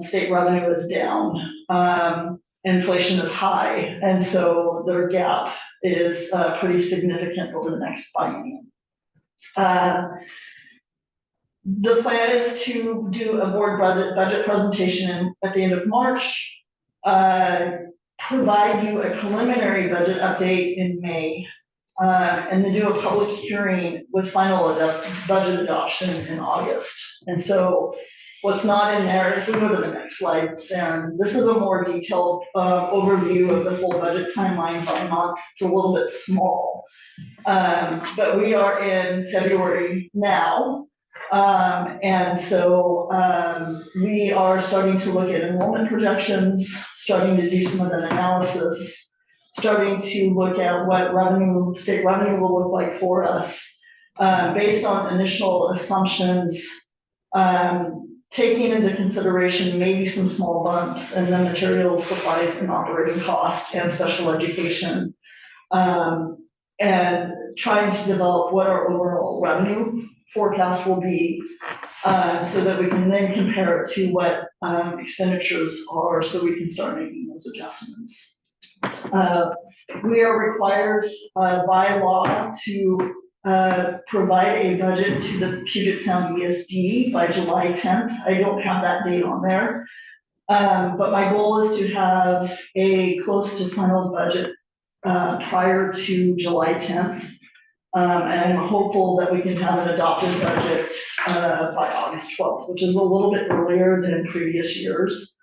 State revenue is down, inflation is high, and so their gap is pretty significant over the next biennium. The plan is to do a board budget presentation at the end of March, provide you a preliminary budget update in May, and then do a public hearing with final budget adoption in August. And so what's not in there, if we go to the next slide, Darren, this is a more detailed overview of the full budget timeline by month. It's a little bit small. But we are in February now. And so we are starting to look at enrollment projections, starting to do some of the analysis, starting to look at what revenue, state revenue will look like for us, based on initial assumptions, taking into consideration maybe some small bumps in the materials, supplies, and operating costs and special education, and trying to develop what our overall revenue forecast will be, so that we can then compare it to what expenditures are, so we can start making those adjustments. We are required by law to provide a budget to the Puget Sound ESD by July 10th. I don't have that date on there, but my goal is to have a close to final budget prior to July 10th. And I'm hopeful that we can have an adopted budget by August 12th, which is a little bit earlier than in previous years.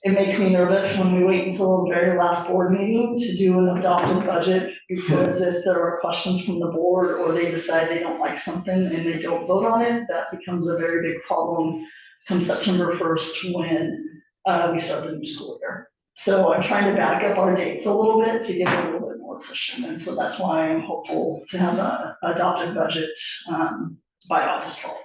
It makes me nervous when we wait until the very last board meeting to do an adopted budget, because if there are questions from the board or they decide they don't like something and they don't vote on it, that becomes a very big problem come September 1st when we start the new school year. So I'm trying to back up our dates a little bit to give it a little bit more cushion. And so that's why I'm hopeful to have an adopted budget by August 12th.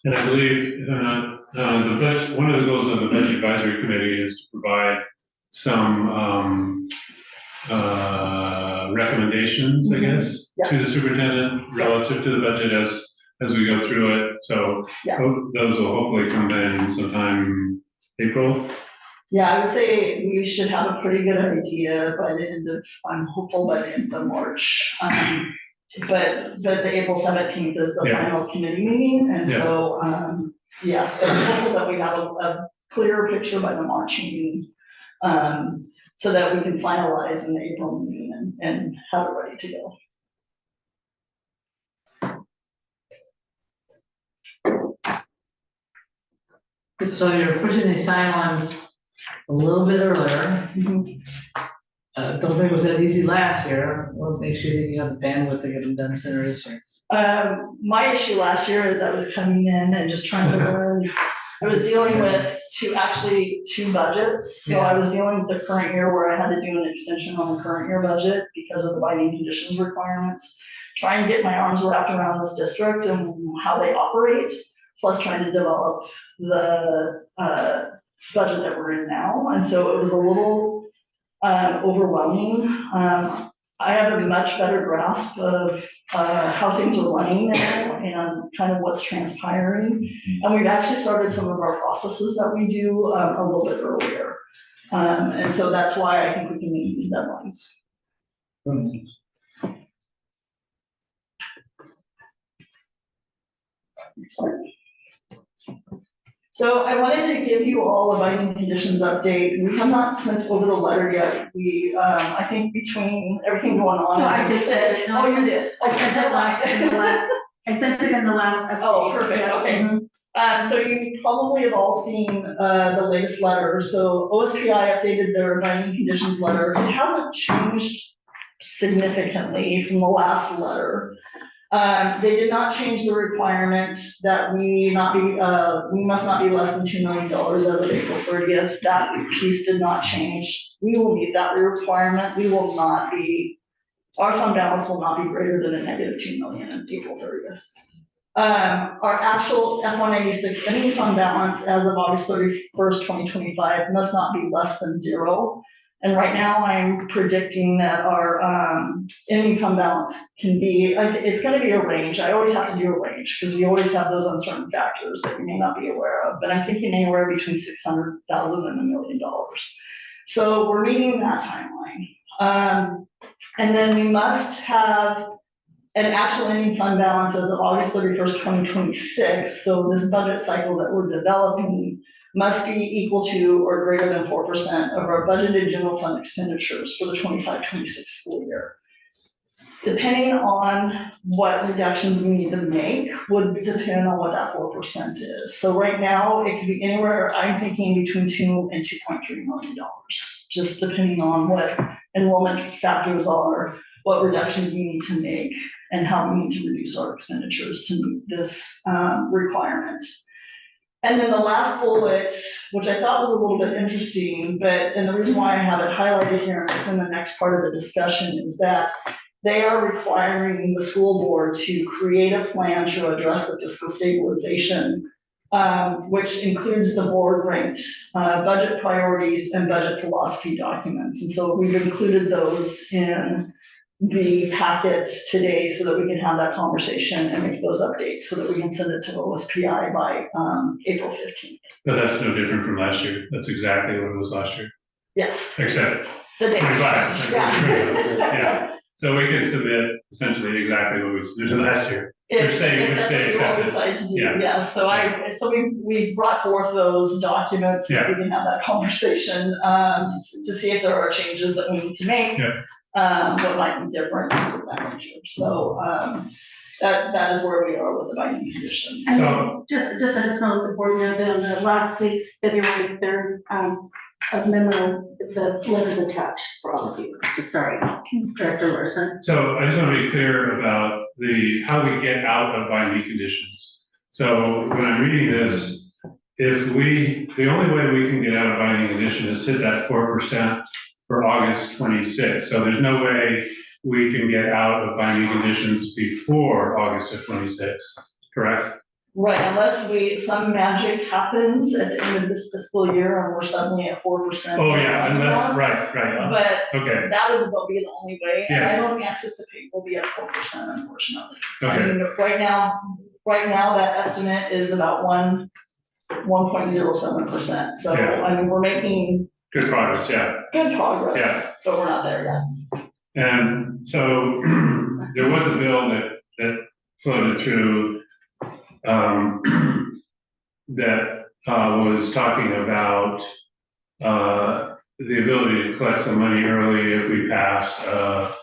And I believe the budget, one of the goals of the budget advisory committee is to provide some recommendations, I guess, to the superintendent relative to the budget as we go through it. So those will hopefully come in sometime April. Yeah, I would say we should have a pretty good idea by the end of, I'm hopeful by the end of March. But the April 17th is the final committee meeting. And so, yes, but I'm hopeful that we have a clearer picture by the March meeting, so that we can finalize in the April meeting and have it ready to go. So you're pushing these timelines a little bit earlier. Don't think it was that easy last year. What makes you think you have the bandwidth to get them done sooner this year? My issue last year is I was coming in and just trying to learn. I was dealing with two budgets. So I was dealing with the current year where I had to do an extension on the current year budget because of the binding conditions requirements, trying to get my arms wrapped around this district and how they operate, plus trying to develop the budget that we're in now. And so it was a little overwhelming. I have a much better grasp of how things are running now and kind of what's transpiring. And we've actually started some of our processes that we do a little bit earlier. And so that's why I think we can meet these deadlines. So I wanted to give you all a binding conditions update. We have not sent over the letter yet. We, I think between everything going on. No, I just said it. Oh, you did? I sent it in the last, I sent it in the last update. Oh, perfect, okay. So you probably have all seen the latest letter. So OSPI updated their binding conditions letter. It hasn't changed significantly from the last letter. They did not change the requirement that we must not be less than $2 million as of April 30th. That piece did not change. We will meet that requirement. We will not be our fund balance will not be greater than a negative 2 million on April 30th. Our actual F-196 ending fund balance as of August 31st, 2025 must not be less than 0. And right now I'm predicting that our ending fund balance can be, it's gonna be a range. I always have to do a range because you always have those uncertain factors that you may not be aware of, but I'm thinking anywhere between 600,000 and $1 million. So we're meeting that timeline. And then we must have an actual ending fund balance as of August 31st, 2026. So this budget cycle that we're developing must be equal to or greater than 4% of our budgeted general fund expenditures for the 25-26 school year. Depending on what reductions we need to make would depend on what that 4% is. So right now it could be anywhere, I'm thinking between $2 and $2.3 million, just depending on what enrollment factors are, what reductions we need to make, and how we need to reduce our expenditures to meet this requirement. And then the last bullet, which I thought was a little bit interesting, and the reason why I have it highlighted here and it's in the next part of the discussion is that they are requiring the school board to create a plan to address the fiscal stabilization, which includes the board ranked budget priorities and budget philosophy documents. And so we've included those in the packet today so that we can have that conversation and make those updates so that we can send it to OSPI by April 15th. But that's no different from last year. That's exactly what it was last year, Yes. except The date. 25. Yeah. Yeah. So we can submit essentially exactly what we submitted last year. If Which that's they what you all accepted. decide to do, Yeah. yeah, so we brought forth those documents, so Yeah. we can have that conversation, to see if there are changes that we need to make. Yeah. What might be different, things of that nature, so, that is where we are with the binding conditions. And So- just I just want the board know that on the last week's February 3rd, of memo, the letter's attached for all of you. Just sorry, Director Larson. So I just want to be clear about how we get out of binding conditions. So when I'm reading this, the only way we can get out of binding condition is hit that 4% for August 26th. So there's no way we can get out of binding conditions before August of 26, correct? Right, unless some magic happens at the end of this fiscal year and we're suddenly at 4%. Oh, yeah, right. But Okay, that would be the only way, and I Yes. don't anticipate we'll be at 4%, unfortunately. I okay, mean, right now, that estimate is about 1.07%, so, Yeah. I mean, we're making good progress, yeah. good progress, Yeah. but we're not there yet. And so there was a bill that floated through that was talking about the ability to collect some money early if we passed a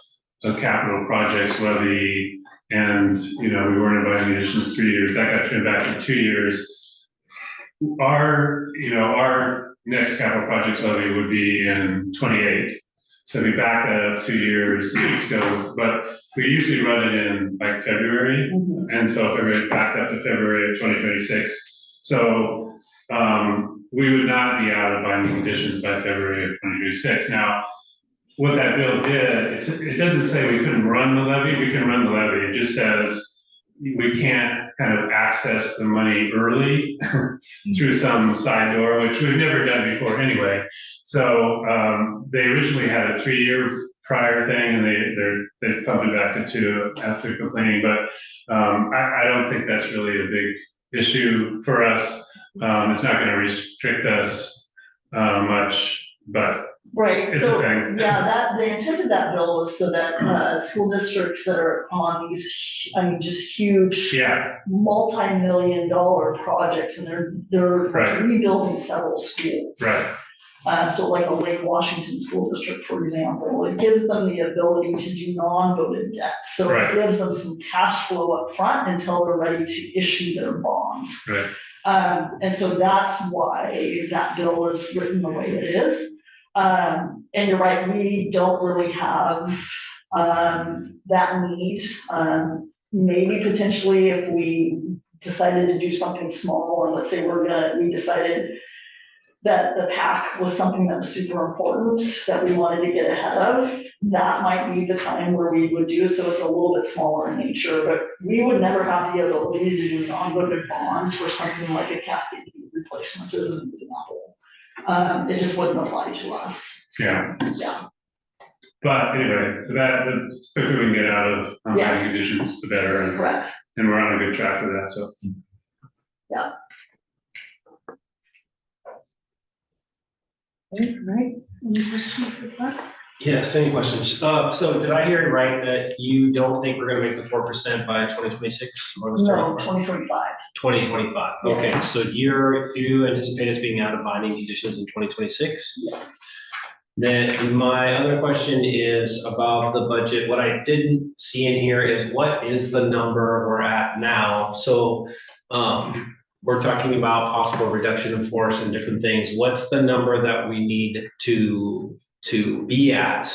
capital projects levy and, we weren't in binding conditions 3 years, that got trimmed back to 2 years. Our next capital projects levy would be in 28. So we back that up 2 years, it goes, but we usually run it in like February. And so February backed up to February of 2026. So we would not be out of binding conditions by February of 2026. Now, what that bill did, it doesn't say we couldn't run the levy, we can run the levy. It just says we can't kind of access the money early through some side door, which we've never done before anyway. So they originally had a 3-year prior thing and they pumped it back to 2 after complaining, but I don't think that's really a big issue for us. It's not gonna restrict us much, but Right, it's a so, thing. yeah, the intent of that bill was so that school districts that are on these, just huge Yeah, multi-million-dollar projects, and they're Right. rebuilding several schools. right, So like a Lake Washington School District, for example, it gives them the ability to do non-voted debt. So it Right. gives them some cash flow up front until they're ready to issue their bonds. right. And so that's why that bill is written the way it is. And you're right, we don't really have that need. Maybe potentially if we decided to do something small, and let's say we decided that the PAC was something that was super important, that we wanted to get ahead of, that might be the time where we would do so. It's a little bit smaller in nature, but we would never have the ability to do non-voted bonds for something like a cascade replacement as an example. It just wouldn't apply to us. So, Yeah. Yeah. But anyway, so that, the quicker we can get out of Yes. binding conditions, the better, Correct. and we're on a good track with that, so. Right, any questions or thoughts? Yes, any questions? So did I hear it right that you don't think we're gonna make the 4% by 2026? Or the start No, of 2025. 2025, okay, Yes. so you anticipate us being out of binding conditions in 2026? Yes. Then my other question is about the budget. What I didn't see in here is what is the number we're at now? So, we're talking about possible reduction in force and different things. What's the number that we need to be at,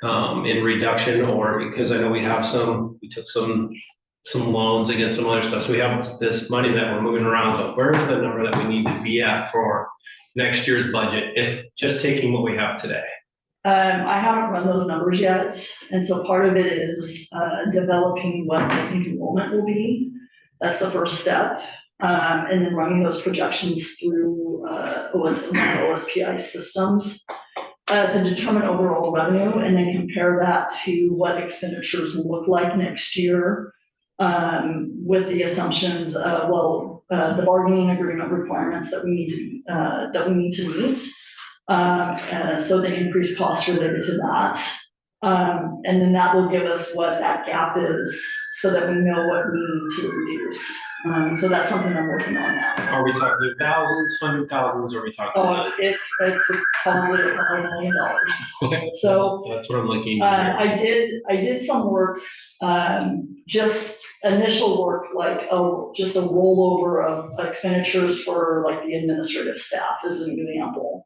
in reduction? Or because I know we took some loans against some other stuff. So we have this money that we're moving around, but where is the number that we need to be at for next year's budget, if just taking what we have today? I haven't run those numbers yet, and so part of it is developing what I think enrollment will be. That's the first step, and then running those projections through OSPI systems to determine overall revenue, and then compare that to what expenditures will look like next year, with the assumptions of, the bargaining agreement requirements that we need to meet. So the increased costs related to that. And then that will give us what that gap is so that we know what we need to reduce. So that's something I'm working on now. Are we talking thousands, hundred thousands, or are we talking? Oh, it's probably $1 million. So That's what I'm looking at. I did some work, just initial work, like, just a rollover of expenditures for like the administrative staff as an example.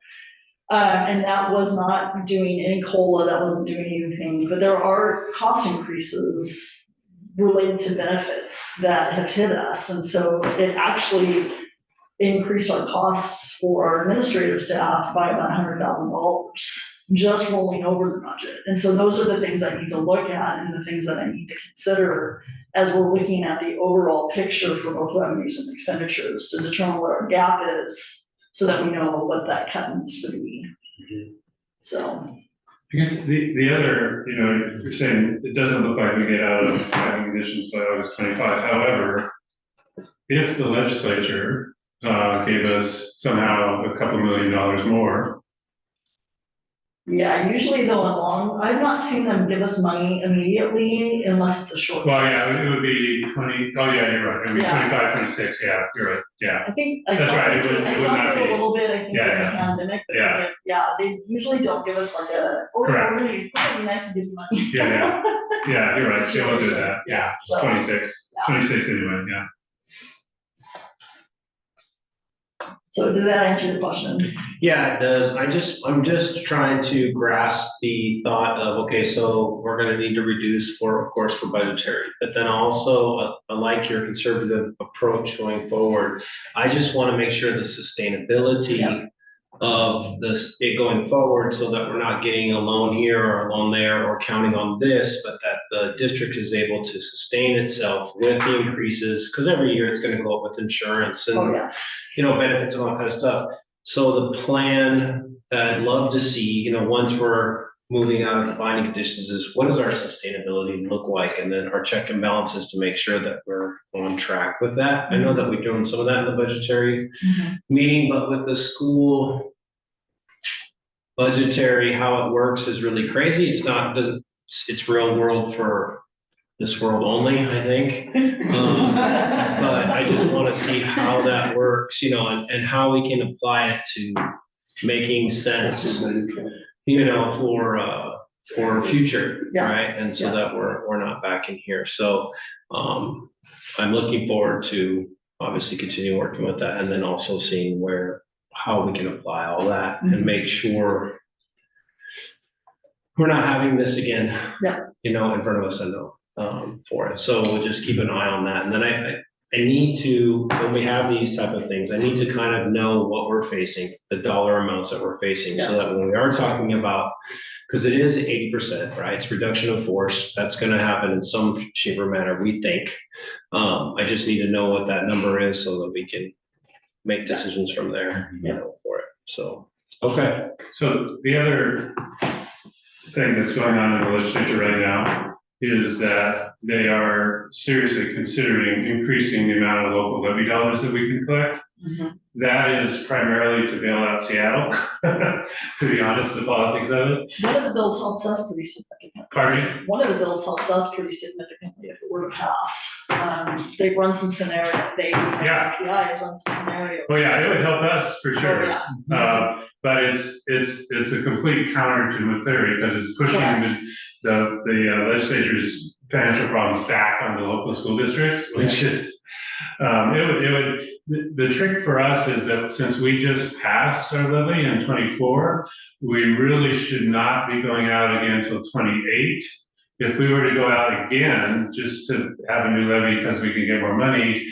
And that was not doing any COLA, that wasn't doing anything, but there are cost increases related to benefits that have hit us. And so it actually increased our costs for our administrative staff by about $100,000, just rolling over the budget. And so those are the things I need to look at and the things that I need to consider as we're looking at the overall picture for both revenues and expenditures to determine what our gap is, so that we know what that cut needs to be. So. I guess the other, you're saying it doesn't look like we get out of binding conditions by August 25. However, if the legislature gave us somehow a couple $1 million more. Yeah, usually I've not seen them give us money immediately unless it's a short. Well, yeah, it would be 20, oh yeah, you're right, it would be Yeah. 25, 26, yeah, you're right, yeah. I think I That's saw right, it it would not a be. little bit, I think, Yeah, during the yeah. pandemic. But Yeah. Yeah, they usually don't give us like Correct. it'd be nice to give you money. Yeah, yeah, you're right, so we'll do that, yeah, it's So, 26, yeah. 26 anyway, yeah. So did that answer your question? Yeah, it does. I'm just trying to grasp the thought of, okay, so we're gonna need to reduce for, of course, for budgetary, but then also, I like your conservative approach going forward. I just wanna make sure the sustainability Yeah. of it going forward, so that we're not getting a loan here or a loan there or counting on this, but that the district is able to sustain itself with the increases, because every year it's gonna go up with insurance and Oh, yeah. benefits and all that kind of stuff. So the plan that I'd love to see, once we're moving out of the binding conditions is what does our sustainability look like? And then our check and balances to make sure that we're on track with that. I know that we're doing some of that in the budgetary meeting, but with the school budgetary, how it works is really crazy. It's real world for this world only, I think. But I just want to see how that works, and how we can apply it to making sense, for future, Yeah. right? And so Yeah. that we're not back in here. So, I'm looking forward to obviously continue working with that, and then also seeing how we can apply all that and make sure we're not having this again. Yeah. In front of us, I know. For it. So we'll just keep an eye on that. And then I need to, when we have these type of things, I need to kind of know what we're facing, the dollar amounts that we're facing, so that when we are talking about, because it is 80%, right? It's reduction of force. That's gonna happen in some shape or manner, we think. I just need to know what that number is so that we can make decisions from there, for it. So, okay. So the other thing that's going on in the legislature right now is that they are seriously considering increasing the amount of local levy dollars that we can collect. Mhm. That is primarily to bail out Seattle, to be honest, the politics of it. One of the bills helps us pretty significantly. Pardon me? One of the bills helps us pretty significantly if it were to pass. They've run some scenario, Yeah. SPI has run some scenarios. Well, yeah, it would help us for Oh, sure. yeah. But it's a complete counter to my theory because it's pushing the legislature's financial problems back on the local school districts, which is, the trick for us is that since we just passed our levy in 24, we really should not be going out again until 28. If we were to go out again, just to have a new levy because we can get more money,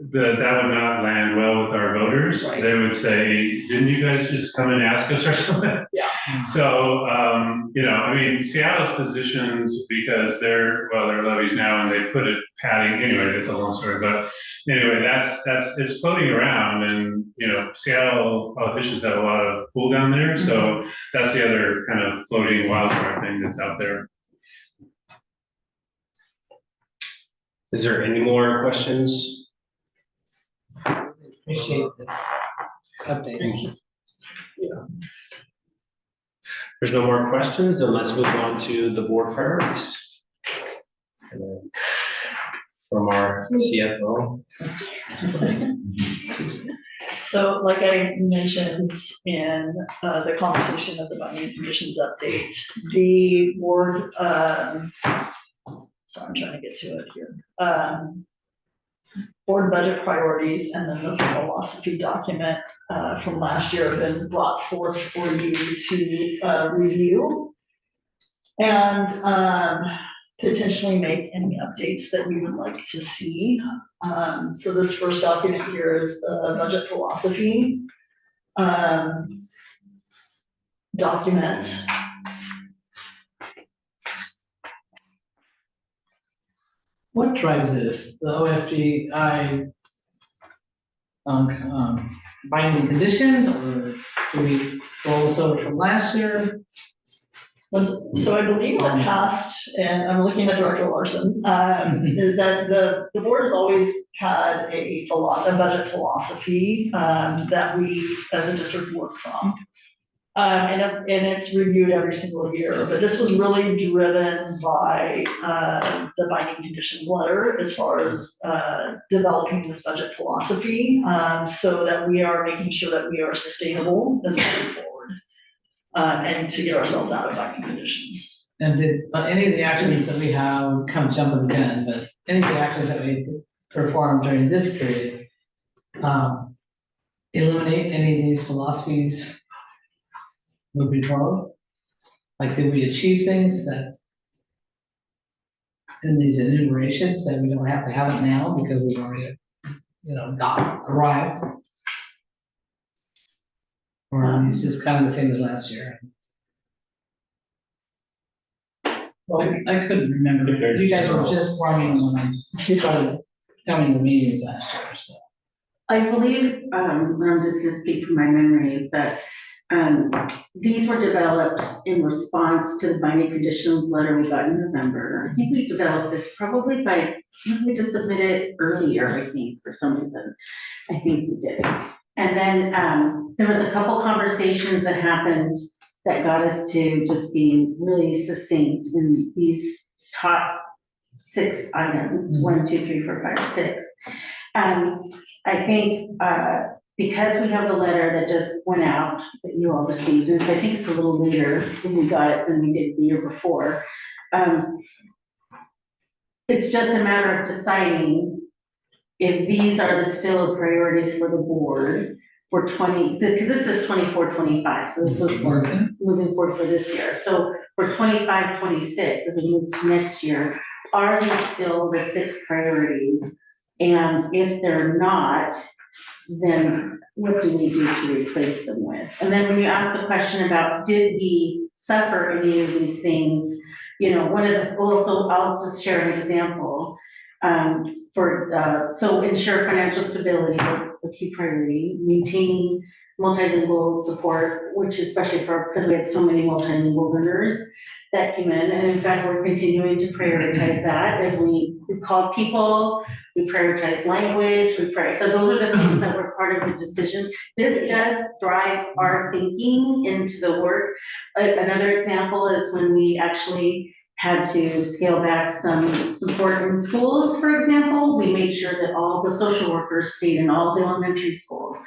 that would not land well with our voters. Right. They would say, didn't you guys just come and ask us or something? Yeah. So, I mean, Seattle's positioned because their levies now, and they put it padding, anyway, that's a long story, but anyway, it's floating around, and, Seattle politicians have a lot of pull down there, so that's the other kind of floating wildfire thing that's out there. Is there any more questions? Appreciate this update. Thank you. There's no more questions, then let's move on to the board priorities. And then from our CFO. So like I mentioned in the conversation of the binding conditions update, the board, so I'm trying to get to it here. Board budget priorities and then the philosophy document from last year have been brought forth for you to review. And potentially make any updates that you would like to see. So this first document here is the budget philosophy document. What drives this? The OSGI binding conditions, or do we roll this over from last year? So I believe in the past, and I'm looking at Director Larson, is that the board has always had a budget philosophy that we as a district work from. And it's reviewed every single year, but this was really driven by the binding conditions letter as far as developing this budget philosophy, so that we are making sure that we are sustainable as we move forward. And to get ourselves out of binding conditions. And did any of the actions that we have, come jumping the gun, but any of the actions that we performed during this period, eliminate any of these philosophies moving forward? Like, did we achieve things that in these enumerations that we don't have to have it now because we've already, arrived? Or it's just kind of the same as last year? Well, I couldn't remember. You guys were just forming when I started coming to meetings last year, so. I believe, I'm just gonna speak from my memory, is that these were developed in response to the binding conditions letter we got in November. I think we developed this probably we just submitted it earlier, I think, for some reason. I think we did. And then there was a couple conversations that happened that got us to just be really succinct in these top 6 items, 1, 2, 3, 4, 5, 6. I think because we have the letter that just went out that you all received, and so I think it's a little later when we got it than we did the year before. It's just a matter of deciding if these are still priorities for the board for because this is 24, 25, so this was for moving forward for this year. So for 25, 26, as we move to next year, are these still the 6 priorities And if they're not, then what do we do to replace them with? And then when you ask the question about, did we suffer any of these things? You know, one of the, well, so I'll just share an example. So ensure financial stability was a key priority, maintaining multilingual support, which especially because we had so many multilingual learners that came in. And in fact, we're continuing to prioritize that as we call people, we prioritize language, so those are the things that were part of the decision. This does drive our thinking into the work. Another example is when we actually had to scale back some support in schools, for example, we made sure that all the social workers stayed in all the elementary schools.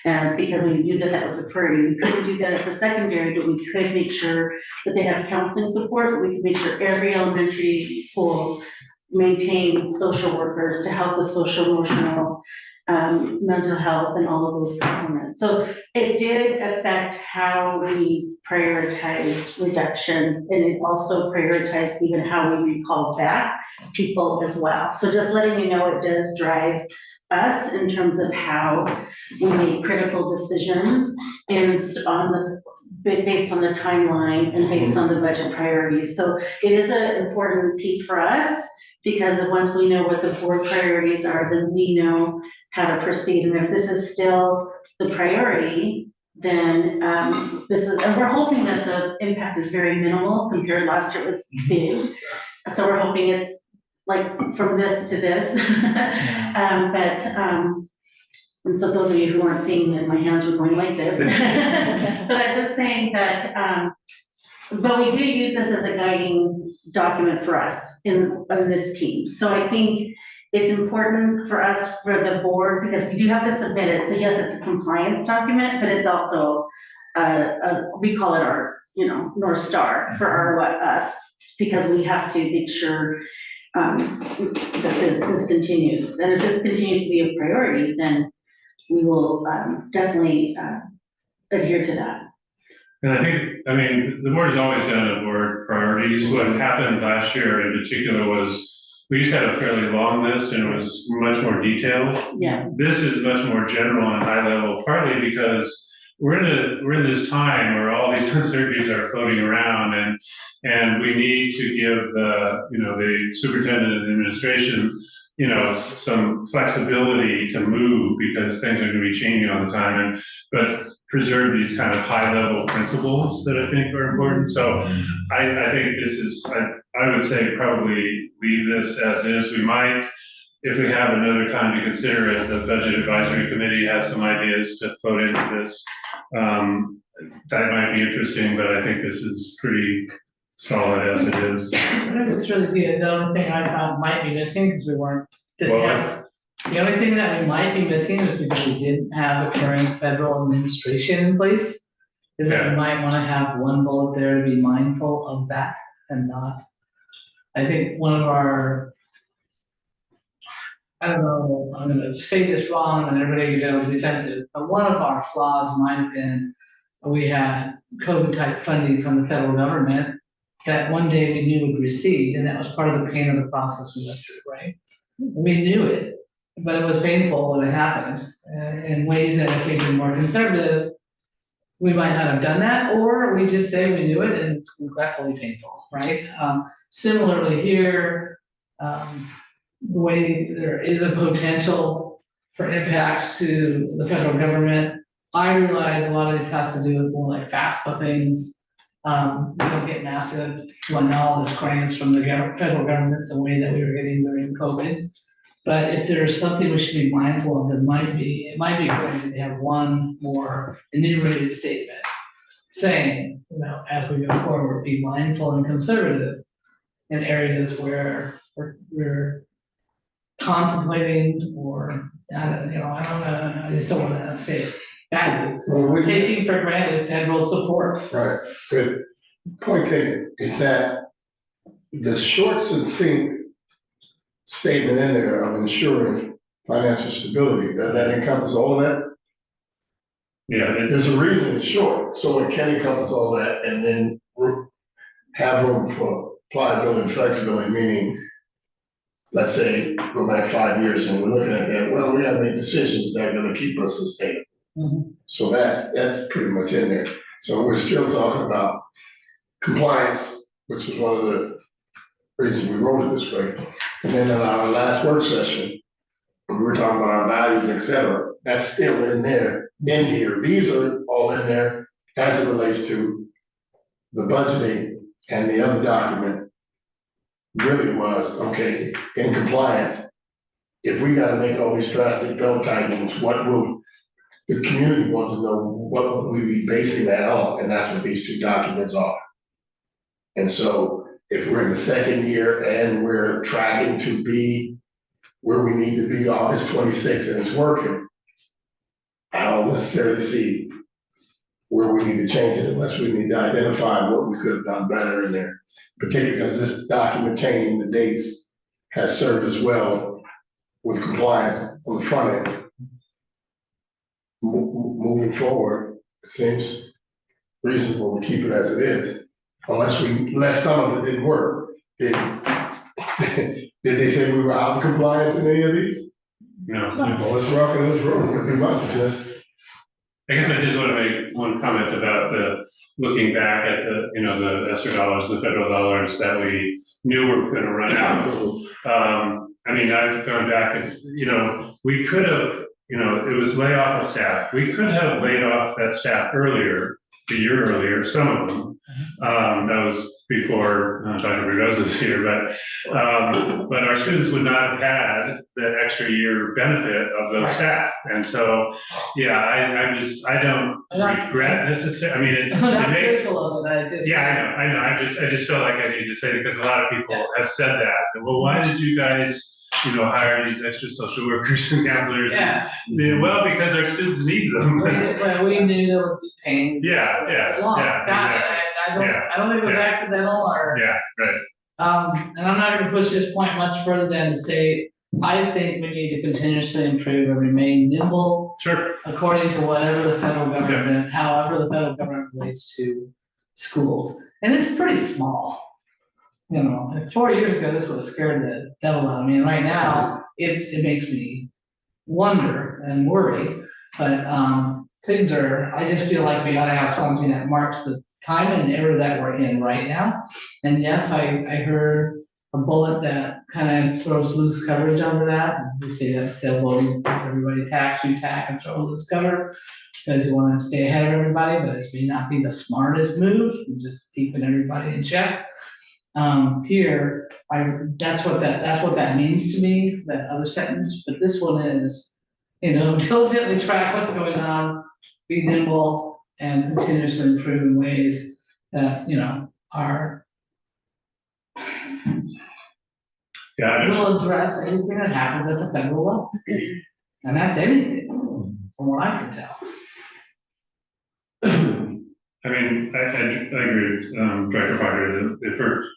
And because we knew that that was a priority, we couldn't do that at the secondary, but we could make sure that they have counseling support, but we could make sure every elementary school maintained social workers to help with social emotional, mental health and all of those components. So it did affect how we prioritized reductions, and it also prioritized even how we recall back people as well. So just letting you know, it does drive us in terms of how we make critical decisions and based on the timeline and based on the budget priorities. So it is an important piece for us, because once we know what the board priorities are, then we know how to proceed. And if this is still the priority, then and we're hoping that the impact is very minimal compared last year, it was big. So we're hoping it's like from this to this. And so those of you who aren't seeing that my hands were going like this, but I'm just saying that, but we do use this as a guiding document for us in this team. So I think it's important for us, for the board, because we do have to submit it. So yes, it's a compliance document, but it's also, we call it our, North Star for us, because we have to make sure that this continues. And if this continues to be a priority, then we will definitely adhere to that. And I mean, the board's always done a board priorities. What happened last year in particular was, we used to have a fairly long list and it was much more detailed. Yeah. This is much more general and high level, partly because we're in this time where all these uncertainties are floating around, and we need to give the superintendent and administration, some flexibility to move, because things are going to be changing all the time, but preserve these kind of high level principles that I think are important. So I think this is, I would say probably leave this as is. We might, if we have another time to consider it, the budget advisory committee has some ideas to float into this. That might be interesting, but I think this is pretty solid as it is. I think it's really good. The only thing I thought might be missing, because the only thing that we might be missing is because we didn't have a current federal administration in place, is that we might want to have one bullet there to be mindful of that and not. I think one of our, I don't know, I'm going to say this wrong and everybody gets defensive, but one of our flaws might have been we had COVID type funding from the federal government that one day we knew we'd receive, and that was part of the pain of the process we went through, right? We knew it, but it was painful when it happened in ways that if we'd been more conservative, we might not have done that, or we just say we knew it and it's regretfully painful, right? Similarly here, the way there is a potential for impact to the federal government, I realize a lot of this has to do with more like FAFSA things. We don't get massive, to my knowledge, grants from the federal governments the way that we were getting during COVID. But if there's something we should be mindful of, it might be good to have one more enumerated statement saying, as we go forward, be mindful and conservative in areas where we're contemplating, or I just don't want to say it badly. We're taking for granted federal support. Right, good point taken. Is that the short, succinct statement in there of ensuring financial stability, that encompass all of that? Yeah. There's a reason it's short, so it can encompass all that and then have room for pliability and flexibility, meaning let's say, go back 5 years and we're looking at that, well, we gotta make decisions that are gonna keep us sustainable. Mhm. So that's pretty much in there. So we're still talking about compliance, which was one of the reasons we wrote it this way. And then in our last work session, we were talking about our values, et cetera. That's still in there, in here. These are all in there as it relates to the budgeting, and the other document really was, okay, in compliance, if we gotta make all these drastic belt tightenings, what will, the community wants to know, what will we be basing that on? And that's what these two documents are. And so if we're in the second year and we're tracking to be where we need to be August 26th and it's working, I don't necessarily see where we need to change it unless we need to identify what we could have done better in there. Particularly because this document changing the dates has served us well with compliance on the front end. Moving forward, it seems reasonable to keep it as it is, unless some of it didn't work. Did they say we were out of compliance in any of these? No. Well, let's rock and let's roll, would be my suggestion. I guess I just want to make one comment about looking back at the ESSER dollars, the federal dollars that we knew were going to run out. I mean, I've gone back and, we could have, it was layoff of staff. We could have laid off that staff earlier, a year earlier, some of them. That was before Dr. Berdoza was here, but our students would not have had the extra year benefit of those staff. And so, yeah, I don't regret necessarily, I mean, it makes, critical of it, I just. yeah, I know, I just felt like I need to say it because a lot of people have said that. Well, why did you guys, hire these extra social workers and counselors? Yeah. Well, because our students need them. Well, we knew there would be pain. Yeah. Got it. I don't think it was Yeah. accidental or. Yeah, right. And I'm not gonna push this point much further than to say, I think we need to continuously improve and remain nimble Sure. according to whatever the federal government, however the federal government relates to schools. And it's pretty small. And 4 years ago, this would have scared the devil out of me. And right now, it makes me wonder and worry. But things are, I just feel like we gotta have something that marks the time and era that we're in right now. And yes, I heard a bullet that kind of throws loose coverage over that. And we say that, well, you everybody tax, you tack and throw loose cover because you want to stay ahead of everybody, but it may not be the smartest move, just keeping everybody in check. Here, that's what that means to me, that other sentence, but this one is, diligently track what's going on, be nimble and continuously improve in ways that, are will address anything that happens at the federal level. And that's anything, from what I can tell. I mean, I agree with Director Potter. The first,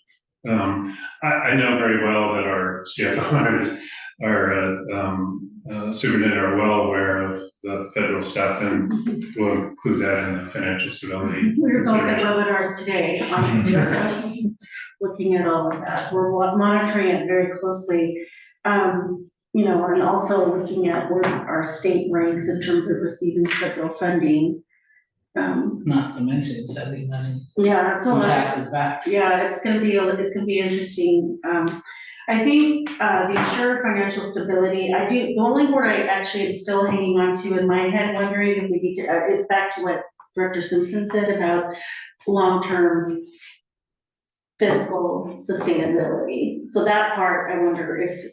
I know very well that our CFO, our superintendent are well aware of the federal stuff, and we'll include that in the financial stability. We were both at webinars today on this, looking at all of that. We're monitoring it very closely. And also looking at where our state ranks in terms of receiving federal funding. Not to mention sending money, Yeah, it's a some lot. taxes back. Yeah, it's gonna be interesting. I think, the insurer financial stability, the only word I actually am still hanging on to in my head, wondering if we need to, is back to what Director Simpson said about long-term fiscal sustainability. So that part, I wonder if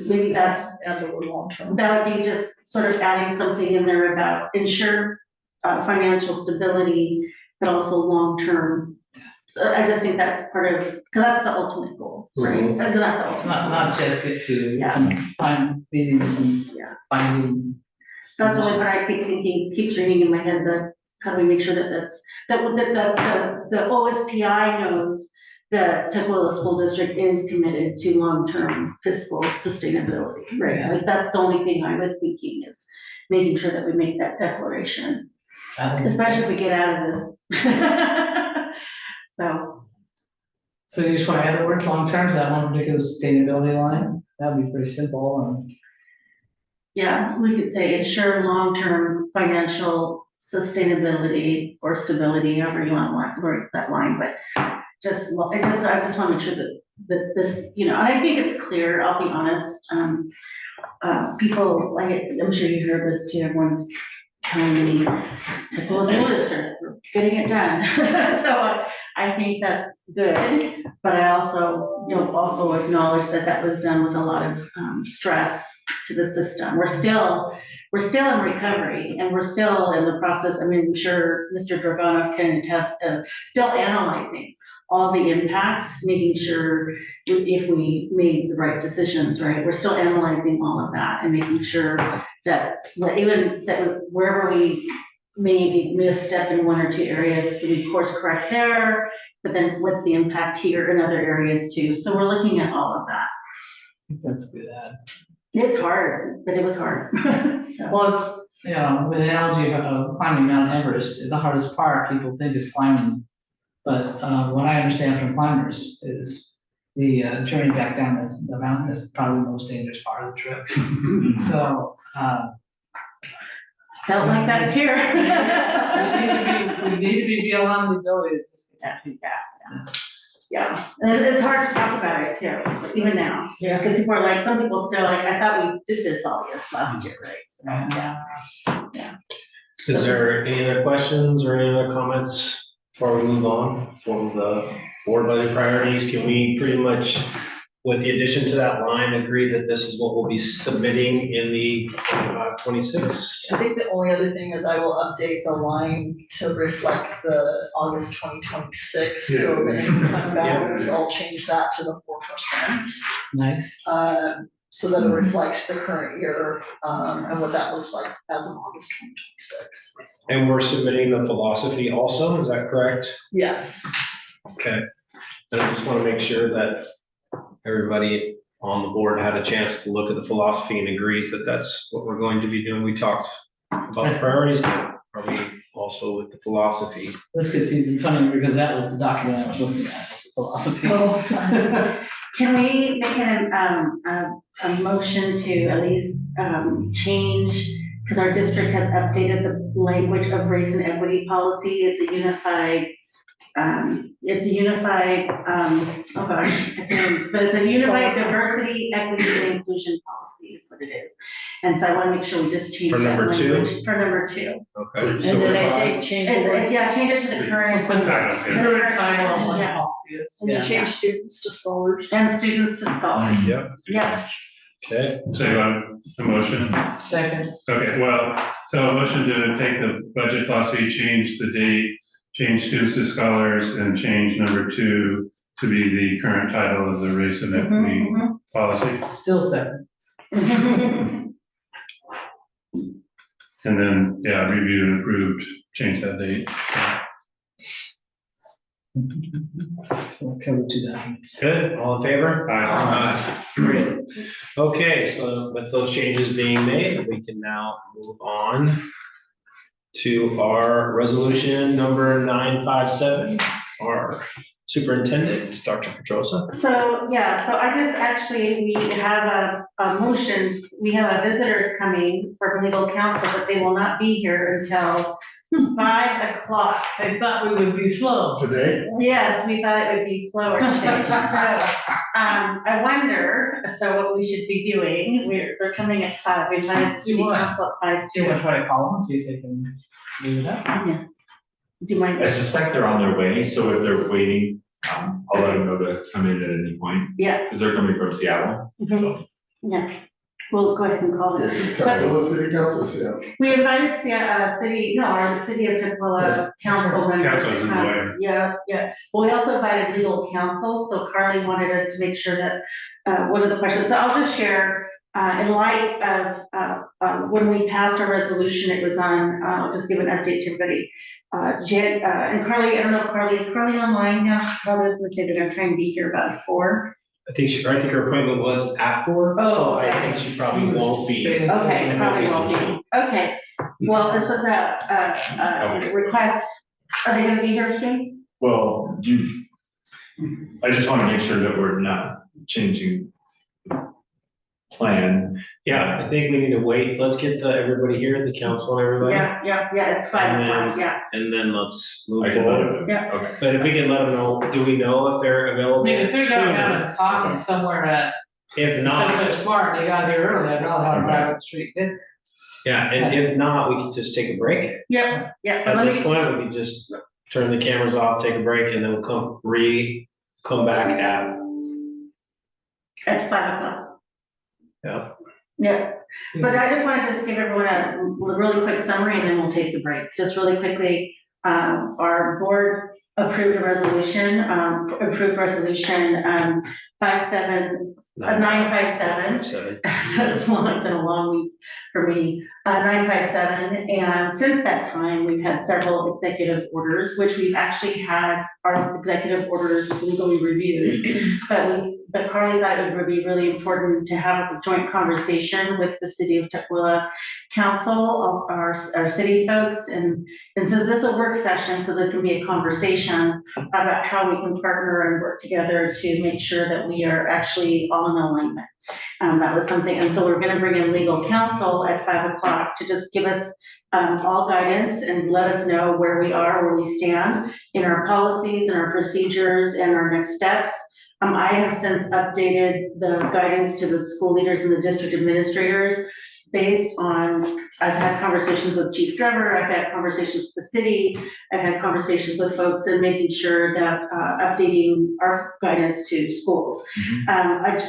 maybe that's, long-term. that would be just sort of adding something in there about ensure financial stability, but also long-term. So I just think that's part of, because that's the ultimate goal, right? Isn't that the ultimate? Not just get to Yeah. find meetings and Yeah. finding. That's the only part I keep thinking, keeps ringing in my head, that how do we make sure that the OSPI knows that Tukwila School District is committed to long-term fiscal sustainability, right? Yeah. Like, that's the only thing I was thinking, is making sure that we make that declaration, especially if we get out of this. So, So you just want to add the word long-term to that one particular sustainability line? That'd be pretty simple and. Yeah, we could say ensure long-term financial sustainability or stability, however you want to word that line, but I just want to make sure that this, and I think it's clear, I'll be honest, people, I'm sure you heard this too, everyone's telling me, typical school district, we're getting it done. So I think that's good, but I also don't also acknowledge that was done with a lot of stress to the system. We're still in recovery and we're still in the process. I mean, I'm sure Mr. Dragonov can attest of still analyzing all the impacts, making sure if we made the right decisions, right? We're still analyzing all of that and making sure that even that wherever we maybe misstep in one or two areas, do we course correct there? But then what's the impact here in other areas too? So we're looking at all of that. I think that's a good add. It's hard, but it was hard. So. Well, it's, the analogy of climbing Mount Everest, the hardest part people think is climbing. But what I understand from climbers is the journey back down the mountain is probably the most dangerous part of the trip. So. Felt like that here. We need to be beyond the ability to just get feedback. Yeah, and it's hard to talk about it too, even now. Yeah. Because people are like, some people still like, I thought we did this all year, last year, right? So, yeah. Is there any other questions or any other comments before we move on from the board budget priorities? Can we pretty much, with the addition to that line, agree that this is what we'll be submitting in the 26? I think the only other thing is I will update the line to reflect the August 2026. So the fund balance, I'll change that to the 4%. Nice. So that it reflects the current year, and what that looks like as of August 2026. And we're submitting the philosophy also, is that correct? Yes. Okay. And I just want to make sure that everybody on the board had a chance to look at the philosophy and agrees that that's what we're going to be doing. We talked about the priorities, but are we also with the philosophy? This gets even funnier because that was the document I was looking at, was the philosophy. Can we make a motion to at least change, because our district has updated the language of race and equity policy. It's a unified, oh gosh, I can't, but it's a unified diversity, equity, and inclusion policy is what it is. And so I want to make sure we just change For that number two? language. For number 2. Okay. And then I think change the Yeah, change it to the current. Current title on what the Yeah. policy is. and then change students to scholars. And students to scholars. Yep. Yeah. Okay. So you want a motion? Second. Okay, well, so a motion to take the budget philosophy, change the date, change students to scholars, and change number 2 to be the current title of the race and equity policy. Still second. And then, yeah, reviewed and approved, change that date. So we'll cover 2 documents. Good, all in favor? Aye. Great. Okay, so with those changes being made, we can now move on to our resolution number 957, our superintendent, Dr. Pedrosa. So, yeah, so I just actually, we have a motion, we have visitors coming from legal counsel, but they will not be here until 5 o'clock. I thought we would be slow. Today, Yes, we thought it would be slower today. So, I wonder, so what we should be doing, we're coming at 5, we invited city council at 5 Do you want to too. try to call them and see if they can move it up? Yeah. Do you mind? I suspect they're on their way, so if they're waiting, I'll let them know to come in at any point, Yeah. because they're coming from Seattle. Mhm. Yeah, we'll go ahead and call yeah, it. Tukwila City Council, yeah. We invited our city of Tukwila council members Council's to in the come. way. Yeah, yeah. Well, we also invited legal counsel, so Carly wanted us to make sure that, one of the questions, so I'll just share, in light of, when we passed our resolution, it was on, I'll just give an update to everybody. Jen, and Carly, I don't know if is Carly online now? I was gonna say that I'm trying to be here about 4. I think her appointment was at 4, so Oh, I okay. think she probably won't be. Okay, probably won't be. Okay, well, this was a request. Are they gonna be here soon? Well, I just want to make sure that we're not changing the plan. Yeah, I think we need to wait. Let's get everybody here, the council and everybody. Yeah, it's 5 o'clock, yeah. And then let's move I can let forward. it. Yeah. Okay. But if we can let them know, do we know if they're available? I mean, if they're going sooner? down and talking somewhere at, If because not, they're smart, they got here early, I'd rather have them drive up the street. yeah, and if not, we can just take a break. Yeah, but At let this me, point, we can just turn the cameras off, take a break, and then we'll come back at 5 o'clock. yeah. Yeah, but I just wanted to just give everyone a really quick summary and then we'll take the break. Just really quickly, our board approved a resolution, 957. 7. It's been a long week for me, 957, and since that time, we've had several executive orders, which we've actually had our executive orders legally reviewed, but Carly thought it would be really important to have a joint conversation with the City of Tukwila Council, our city folks, and since this is a work session, because it can be a conversation about how we can partner and work together to make sure that we are actually all in alignment. That was something, and so we're gonna bring in legal counsel at 5 o'clock to just give us all guidance and let us know where we are, where we stand in our policies and our procedures and our next steps. I have since updated the guidance to the school leaders and the district administrators based on, I've had conversations with Chief Trevor, I've had conversations with the city, I've had conversations with folks and making sure that updating our guidance to schools.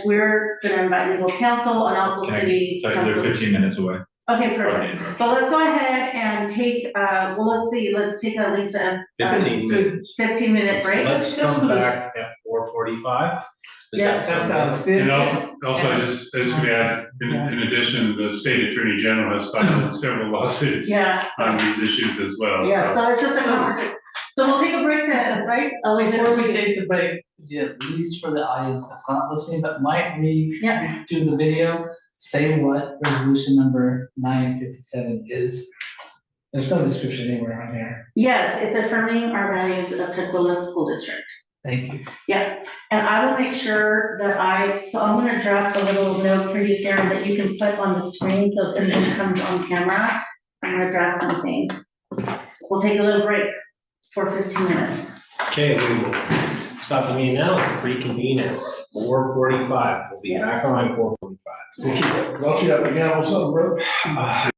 We're gonna invite legal counsel and also Okay. city They're council. 15 minutes away. Okay, perfect. But let's go ahead and take, let's take at least a 15 minutes. 15-minute break. Let's come back at 4:45. Yes, That sounds good. And also, I just to add, in addition, the state attorney general has filed several lawsuits Yeah, on these issues as well. yeah, so it's just a conversation. So we'll take a break right? Before we take the break, at least for the audience that's not listening, but might Yeah. do the video, say what resolution number 957 is. There's no description anywhere on here. Yes, it's affirming our values of Tukwila School District. Thank you. Yeah, and I will make sure that so I'm gonna draft a little note for you, Karen, that you can put on the screen so if it comes on camera. I'm gonna draft something. We'll take a little break for 15 minutes. Okay, we will stop the meeting now and reconvene at 4:45. We'll be back on 4:45. Don't you have to gamble something, brother?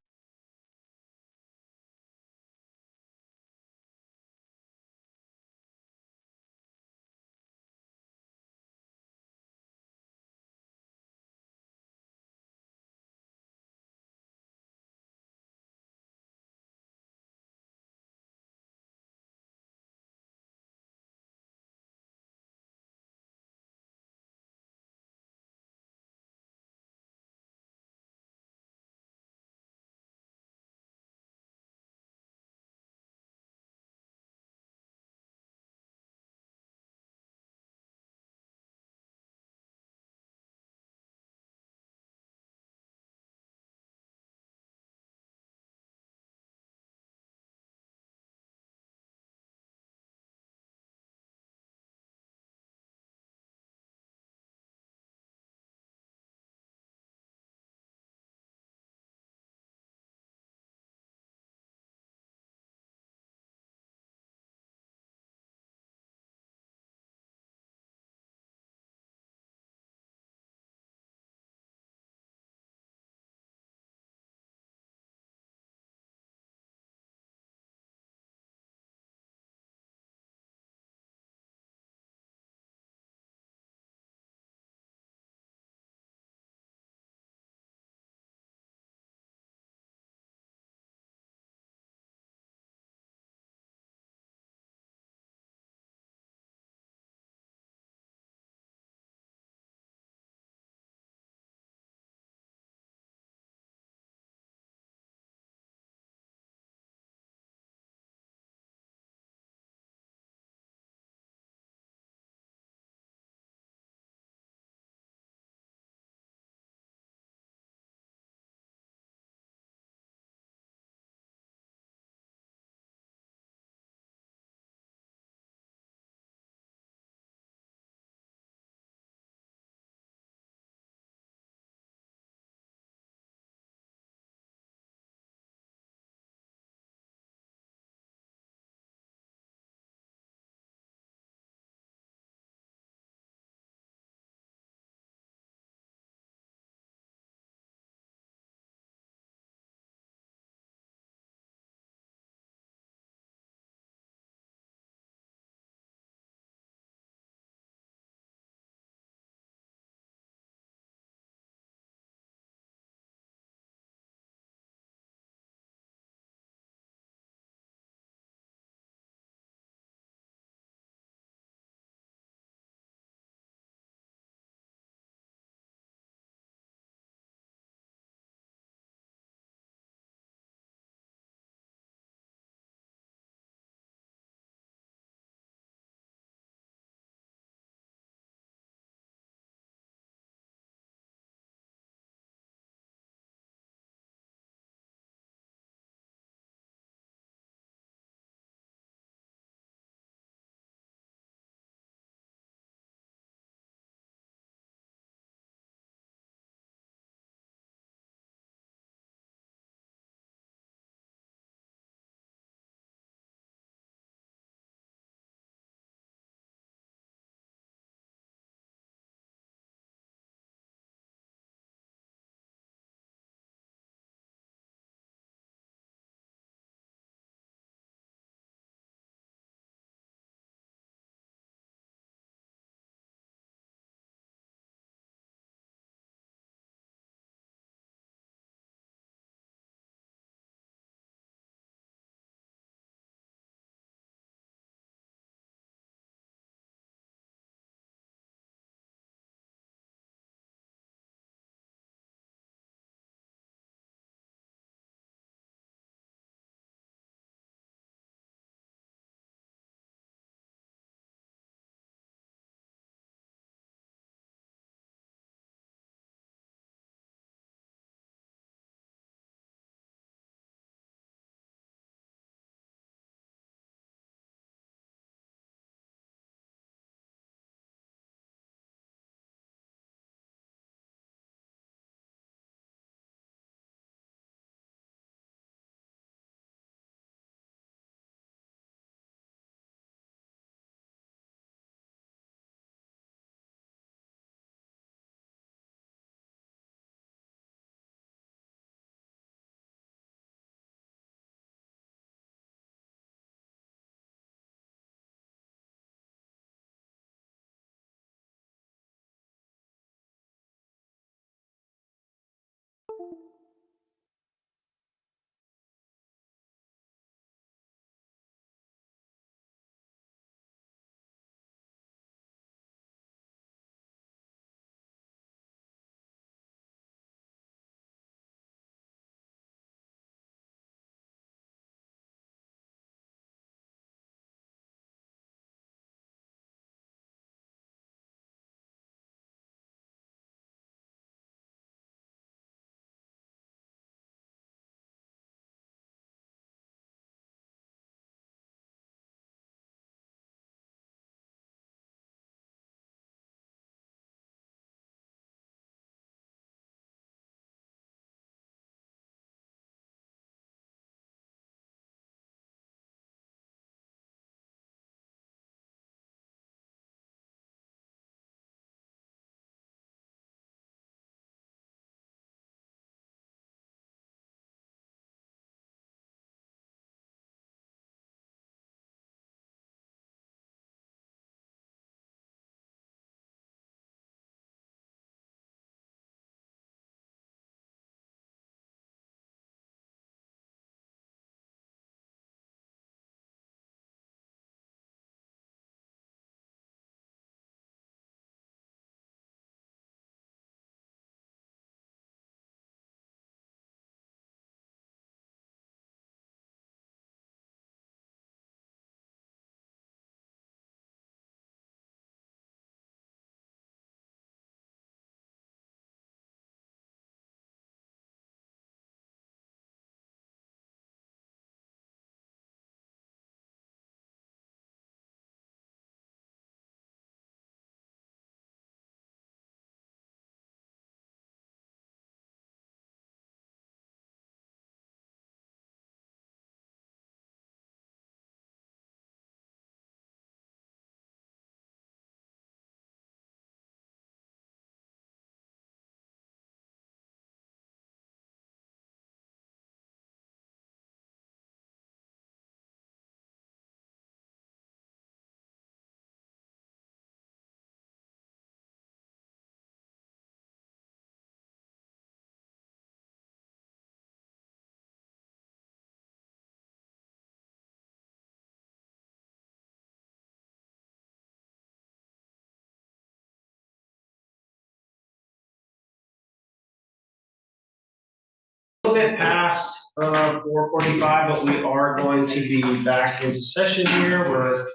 A little bit past 4:45, but we are going to be back into session here where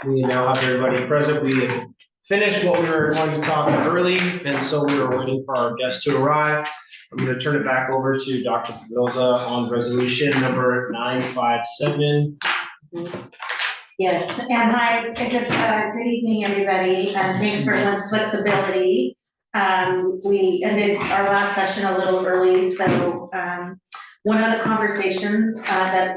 we now have everybody present. We had finished what we were going to talk early, and so we were waiting for our guests to arrive. I'm going to turn it back over to Dr. Pedroza on resolution number 957. Yes, and hi, good evening, everybody, and thanks for everyone's flexibility. We ended our last session a little early, so one of the conversations that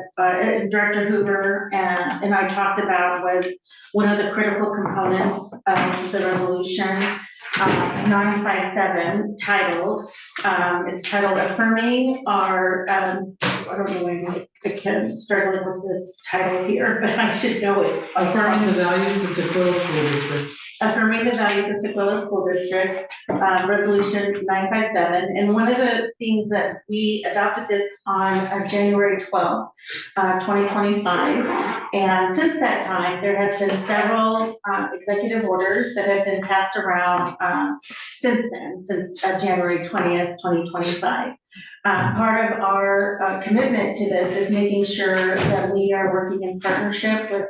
Director Hoover and I talked about was one of the critical components of the resolution 957 titled, it's titled affirming our, I don't know why I kept struggling with this title here, but I should know it. Affirming the values of Tukwila School District. Affirming the values of Tukwila School District, resolution 957. And one of the things that we adopted this on January 12th, 2025. And since that time, there has been several executive orders that have been passed around since then, since January 20th, 2025. Part of our commitment to this is making sure that we are working in partnership with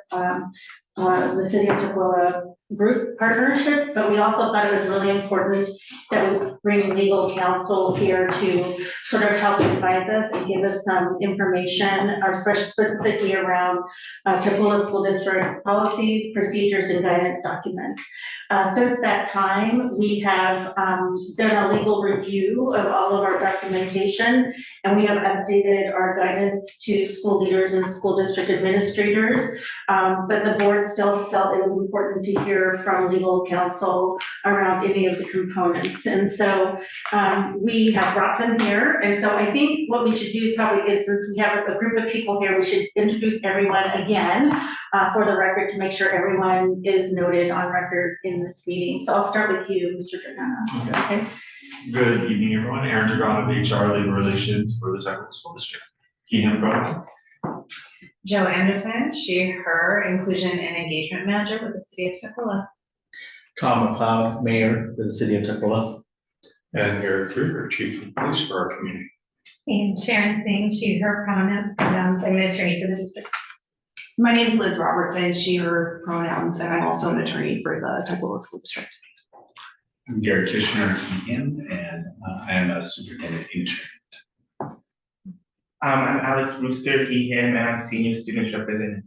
the City of Tukwila group partnerships, but we also thought it was really important that we bring legal counsel here to sort of help advise us and give us some information, or specifically around Tukwila School District's policies, procedures, and guidance documents. Since that time, we have done a legal review of all of our documentation, and we have updated our guidance to school leaders and school district administrators, but the board still felt it was important to hear from legal counsel around any of the components. And so we have brought them here. And so I think what we should do is probably, since we have a group of people here, we should introduce everyone again. for the record to make sure everyone is noted on record in this meeting. So I'll start with you, Mr. Jordana. Is that okay? Good evening, everyone. Aaron Dragon of HR Labor Relations for the Tuckahoe School District. Keehan, go ahead. Joe Anderson, she, her, Inclusion and Engagement Manager with the City of Tukwila. Tom McLeod, Mayor for the city of Tukwila. And Eric Krueger, Chief of Police for our community. And Sharon Singh, she, her pronouns, I'm an attorney for the district. My name is Liz Robertson, she, her pronouns, and I'm also an attorney for the Tukwila School District. I'm Gary Kishner, him, and I am a superintendent intern. I'm Alex Brewster, he, him, and I'm senior student representative.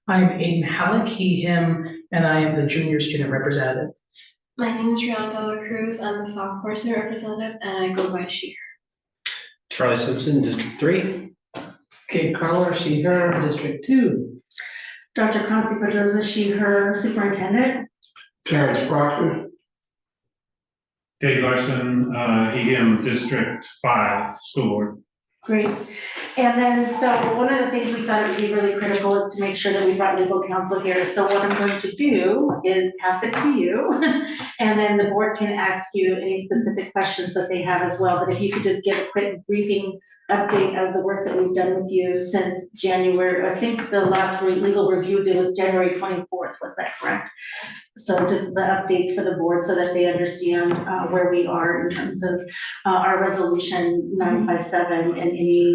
I'm Aiden Halleck, he, him, and I am the junior student representative. My name is Rihanna Dela Cruz. I'm the sophomore student representative and I go by she, her. Charlie Simpson, District 3. Kate Carler, she, her, District 2. Dr. Concy Pedroza, she, her, Superintendent. Terrence Proctor, Dave Larson, he, him, District 5, School Board. Great. And then, so one of the things we thought it would be really critical is to make sure that we brought legal counsel here. So what I'm going to do is pass it to you, and then the board can ask you any specific questions that they have as well. But if you could just give a quick briefing update of the work that we've done with you since January. I think the last legal review did was January 24th, was that correct? So just the updates for the board so that they understand where we are in terms of our resolution 957 and any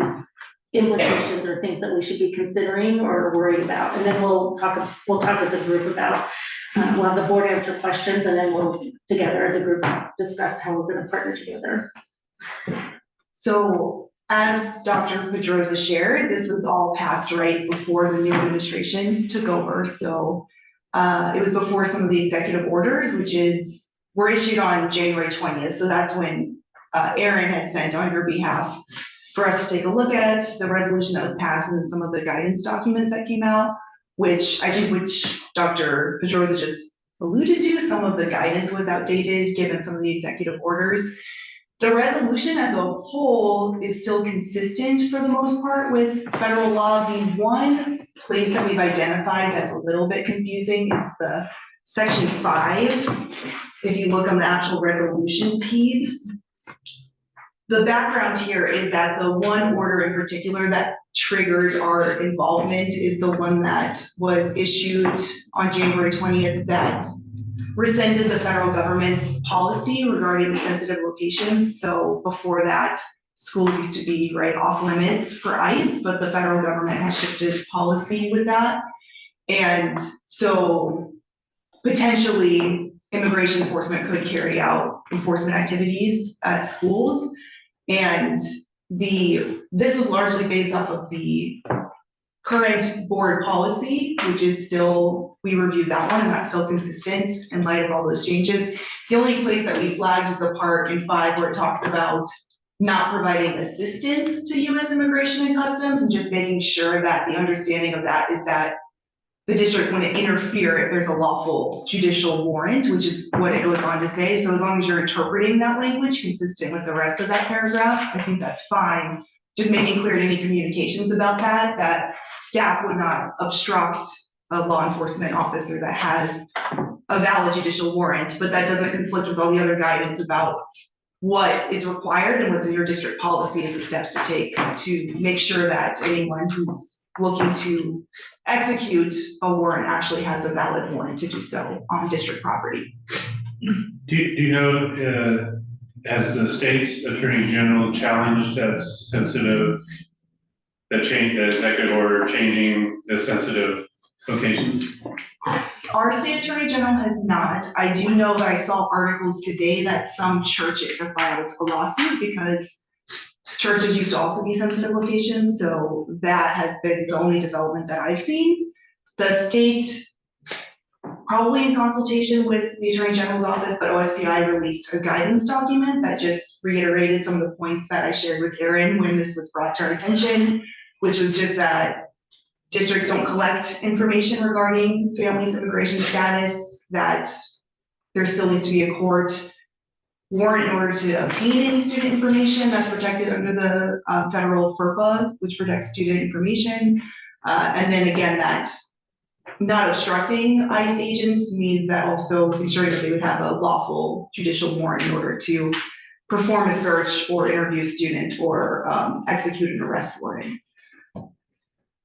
implications or things that we should be considering or worried about. And then we'll talk as a group about, we'll have the board answer questions, and then we'll together as a group discuss how we're going to partner together. So as Dr. Pedroza shared, this was all passed right before the new administration took over. So it was before some of the executive orders, were issued on January 20th. So that's when Aaron had sent on your behalf for us to take a look at the resolution that was passed and some of the guidance documents that came out, which Dr. Pedroza just alluded to. Some of the guidance was outdated given some of the executive orders. The resolution as a whole is still consistent for the most part with federal law. The one place that we've identified that's a little bit confusing is the section 5. If you look on the actual resolution piece, the background here is that the one order in particular that triggered our involvement is the one that was issued on January 20th that rescinded the federal government's policy regarding sensitive locations. So before that, schools used to be right off limits for ICE, but the federal government has shifted its policy with that. And so potentially immigration enforcement could carry out enforcement activities at schools. And this was largely based off of the current board policy, which is still, we reviewed that one and that's still consistent in light of all those changes. The only place that we flagged is the part in 5 where it talks about not providing assistance to U.S. Immigration and Customs and just making sure that the understanding of that is that the district wouldn't interfere if there's a lawful judicial warrant, which is what it goes on to say. So as long as you're interpreting that language consistent with the rest of that paragraph, I think that's fine. Just making clear to any communications about that staff would not obstruct a law enforcement officer that has a valid judicial warrant, but that doesn't conflict with all the other guidance about what is required and what's in your district policy as the steps to take to make sure that anyone who's looking to execute a warrant actually has a valid warrant to do so on district property. Do you know, has the state's attorney general challenged that sensitive, the executive order changing the sensitive locations? Our state attorney general has not. I do know that I saw articles today that some churches have filed a lawsuit because churches used to also be sensitive locations. So that has been the only development that I've seen. The state, probably in consultation with the Attorney General's office, but OSPI released a guidance document that just reiterated some of the points that I shared with Aaron when this was brought to our attention, which was just that districts don't collect information regarding families' immigration status, that there still needs to be a court warrant in order to obtain any student information that's protected under the federal FERPA, which protects student information. And then again, that not obstructing ICE agents means that also ensuring that they would have a lawful judicial warrant in order to perform a search or interview a student or execute an arrest warrant.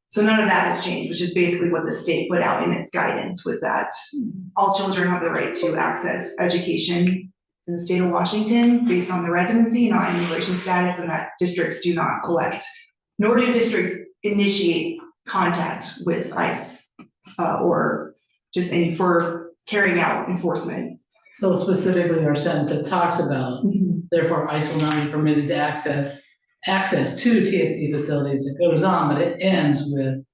So none of that has changed, which is basically what the state put out in its guidance, was that all children have the right to access education in the state of Washington based on their residency, not immigration status, and that districts do not collect, nor do districts initiate contact with ICE or just any for carrying out enforcement. So specifically our sentence that talks about, therefore ICE will not be permitted to access to TSD facilities. It goes on, but it ends with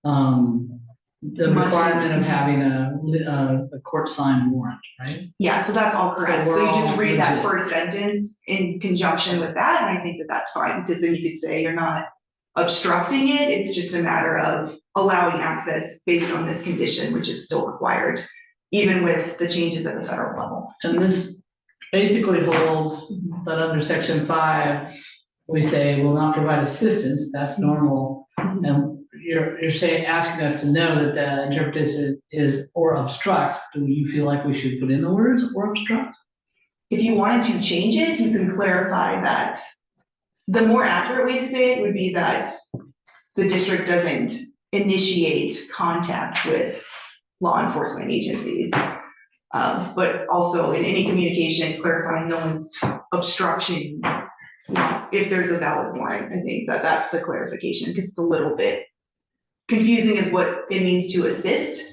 the requirement of having a court signed warrant, right? Yeah, so that's all correct. So So we're you just all read that legit. first sentence in conjunction with that, and I think that that's fine, because then you could say you're not obstructing it. It's just a matter of allowing access based on this condition, which is still required, even with the changes at the federal level. And this basically holds that under section 5, we say will not provide assistance, that's normal. And you're saying, asking us to know that the interpretation is or obstruct. Do you feel like we should put in the words or obstruct? If you wanted to change it, you can clarify that. The more accurate way to say it would be that the district doesn't initiate contact with law enforcement agencies. But also in any communication, clarifying no one's obstruction, if there's a valid warrant. I think that that's the clarification, because it's a little bit confusing as what it means to assist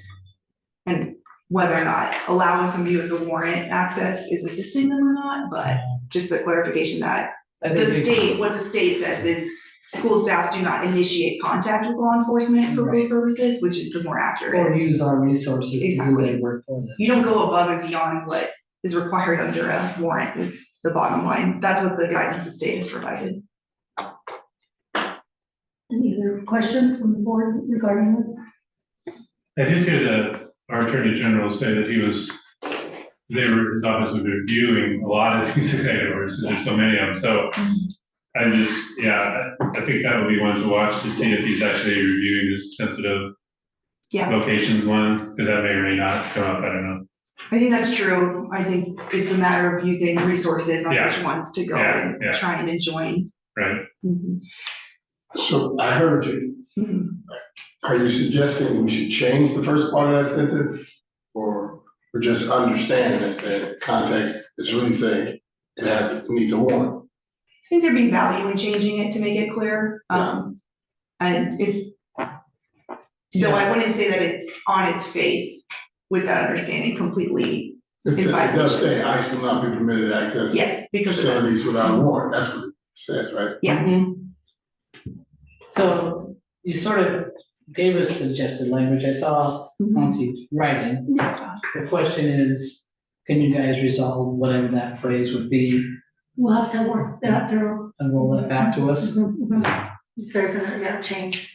and whether or not allowing somebody who has a warrant access is assisting them or not, but just the clarification that what the state says is school staff do not initiate contact with law enforcement for those purposes, which is the more accurate. Or use our resources to do Exactly. their work for them. You don't go above and beyond what is required under a warrant, is the bottom line. That's what the guidance the state has provided. Any other questions from the board regarding this? I did hear our Attorney General say that his office was reviewing a lot of these executive orders, because there's so many of them, so I think that would be one to watch to see if he's actually reviewing this sensitive locations one, because that may or may not come up, I don't know. I think that's true. I think it's a matter of using resources on which ones to go and try and enjoin. Right. So I heard you. Are you suggesting we should change the first part of that sentence? Or just understand that the context is really saying it needs a warrant? I think there'd be value in changing it to make it clear. And though I wouldn't say that it's on its face with that understanding completely. It does say ICE will not be permitted access. Yes, because of that. Facilities without a warrant. That's what it says, right? Yeah. So you sort of gave us suggested language. I saw Nancy writing. The question is, can you guys resolve whatever that phrase would be? We'll have to work that through. And roll that back to us? If there's a change.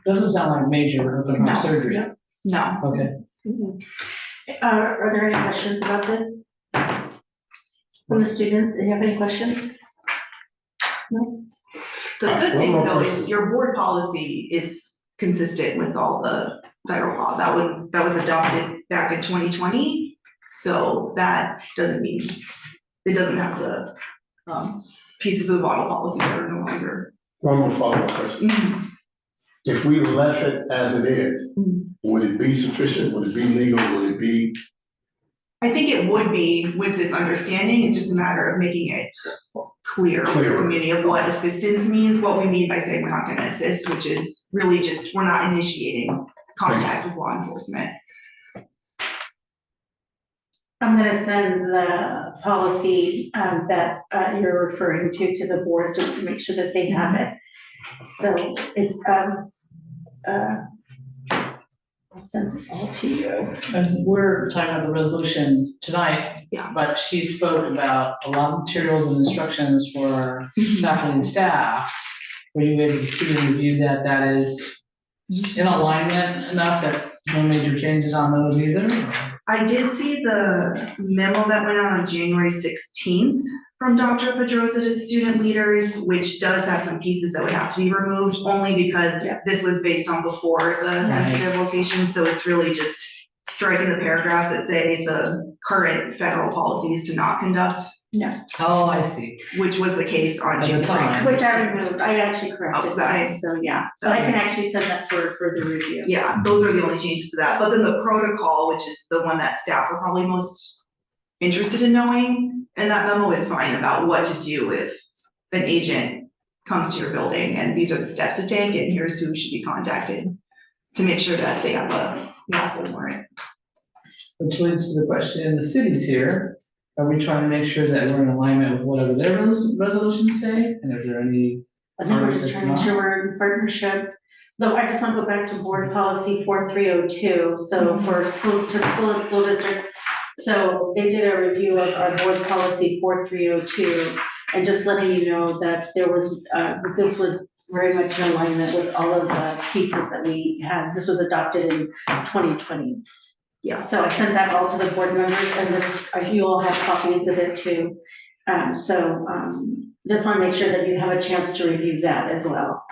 Doesn't sound like major open heart surgery. No. Okay. Are there any questions about this? From the students, do you have any questions? No? The good thing though is your board policy is consistent with all the federal law. That was adopted back in 2020. So that doesn't mean, it doesn't have the pieces of the model policy that are no longer. One more follow-up question. If we left it as it is, would it be sufficient? Would it be legal? Would it be? I think it would be with this understanding. It's just a matter of making it clear with the community of what assistance means, what we mean by saying we're not going to assist, which is really just, we're not initiating contact with law enforcement. I'm gonna send the policy that you're referring to the board, just to make sure that they have it. So it's, I'll send it all to you. And we're talking about the resolution tonight, but she spoke about a lot of materials and instructions for our faculty and staff. Were you able to see and review that? That is in alignment enough that no major changes on those either? I did see the memo that went out on January 16th. from Dr. Pedrosa to student leaders, which does have some pieces that would have to be removed, only because this was based on before the sensitive location, so it's really just striking the paragraphs that say the current federal policies to not conduct, Oh, I see. which was the case on At the January. time. Which I removed, I actually corrected Oh, that, so yeah, so I can actually send that for further review. Yeah, those are the only changes to that, but then the protocol, which is the one that staff are probably most interested in knowing, and that memo is fine about what to do if an agent comes to your building, and these are the steps to take, and here's who should be contacted to make sure that they have a lawful warrant. Which leads to the question, the cities here, are we trying to make sure that we're in alignment with whatever their resolutions say? And is there any? I think we're just trying to ensure we're in partnership. Though I just want to go back to board policy 4302, so for school, to full school districts. So they did a review of our board policy 4302, and just letting you know that there was, that this was very much in alignment with all of the pieces that we had. This was adopted in 2020. Yeah. So I sent that all to the board members, and this, you all have copies of it too. Just want to make sure that you have a chance to review that as well.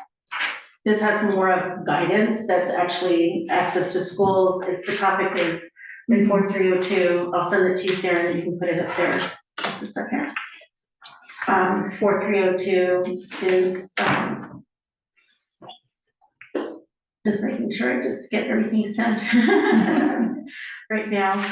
This has more of guidance that's actually access to schools. It's, the topic is in 4302. I'll send it to you, Karen, you can put it up there. Just a second. 4302 is, just making sure I just get everything sent right now.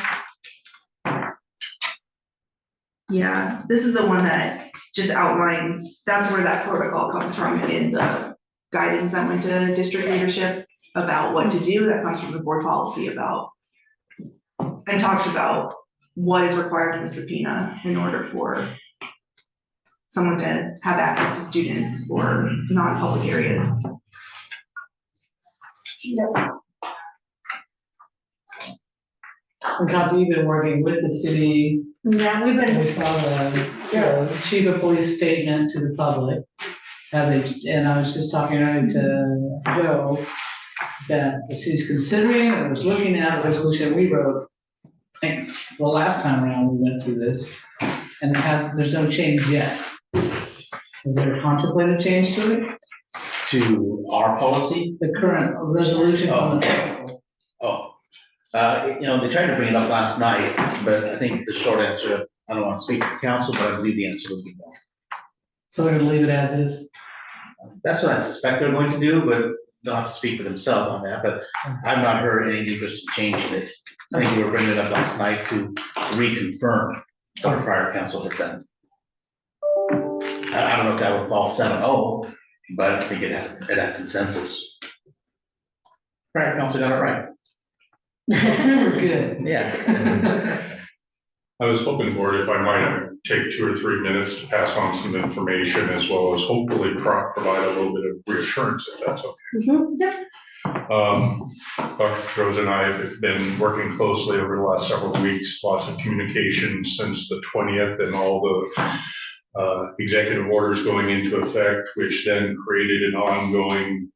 Yeah, this is the one that just outlines, that's where that protocol comes from in the guidance that went to district leadership about what to do. That comes from the board policy about, and talks about what is required in a subpoena in order for someone to have access to students or non-public areas. And Council, you've been working with the city. Yeah, we've been. We saw the chief of police statement to the public. And I was just talking earlier to Joe that the city's considering or was looking at a resolution we wrote, I think the last time around we went through this, and there's no change yet. Is there a contemplated change to it? To our policy? The current resolution on the council. They tried to bring it up last night, but I think the short answer, I don't want to speak to the council, but I believe the answer would be no. So they're gonna leave it as is? That's what I suspect they're going to do, but they'll have to speak for themselves on that, but I've not heard any interest in changing it. I think we were bringing it up last night to reconfirm what the prior council had done. I don't know if that would fall 7-0, but I think it had consensus. Prior council got it right. We're good. Yeah. I was hoping, board, if I might take 2 or 3 minutes to pass on some information as well as hopefully provide a little bit of reassurance, if that's okay. Dr. Pedrosa and I have been working closely over the last several weeks, lots of communication since the 20th and all the executive orders going into effect, which then created an ongoing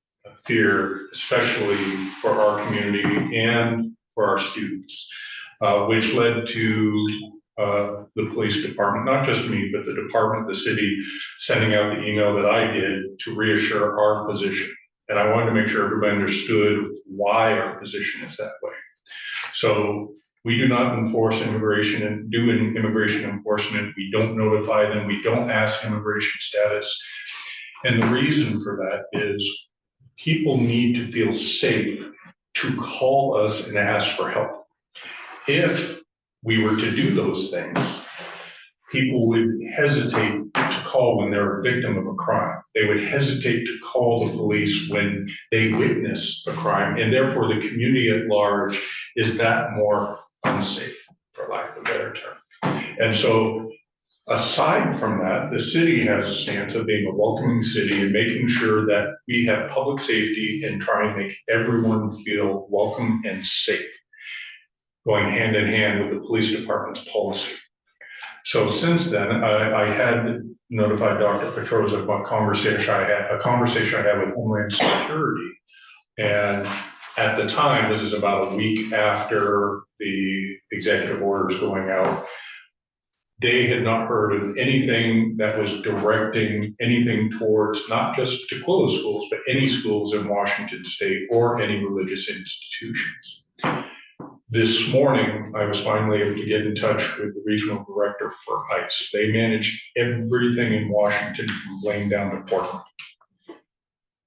fear, especially for our community and for our students, which led to the police department, not just me, but the department, the city, sending out the email that I did to reassure our position. And I wanted to make sure everybody understood why our position is that way. So we do not enforce immigration and do immigration enforcement. We don't notify them. We don't ask immigration status. And the reason for that is people need to feel safe to call us and ask for help. If we were to do those things, people would hesitate to call when they're a victim of a crime. They would hesitate to call the police when they witness a crime, and therefore the community at large is that more unsafe, for lack of a better term. And so aside from that, the city has a stance of being a welcoming city and making sure that we have public safety and try and make everyone feel welcome and safe, going hand in hand with the police department's policy. So since then, I had notified Dr. Pedrosa of a conversation I had with Homeland Security. And at the time, this is about a week after the executive orders going out, they had not heard of anything that was directing anything towards not just Tukwila schools, but any schools in Washington State or any religious institutions. This morning, I was finally able to get in touch with the regional director for ICE. They manage everything in Washington from Blaine down to Portland.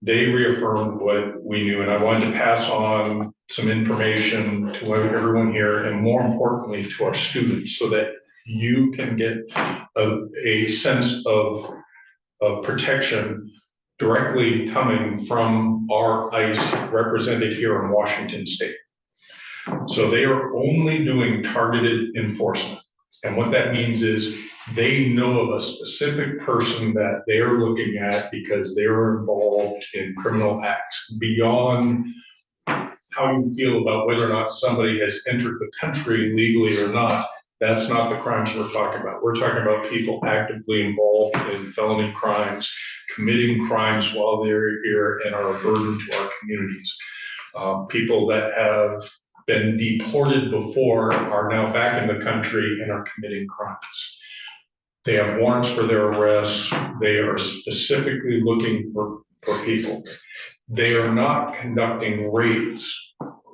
They reaffirmed what we knew, and I wanted to pass on some information to everyone here, and more importantly, to our students, so that you can get a sense of protection directly coming from our ICE represented here in Washington State. So they are only doing targeted enforcement. And what that means is they know of a specific person that they are looking at because they are involved in criminal acts beyond how you feel about whether or not somebody has entered the country legally or not. That's not the crimes we're talking about. We're talking about people actively involved in felony crimes, committing crimes while they're here and are a burden to our communities. People that have been deported before are now back in the country and are committing crimes. They have warrants for their arrests. They are specifically looking for people. They are not conducting raids.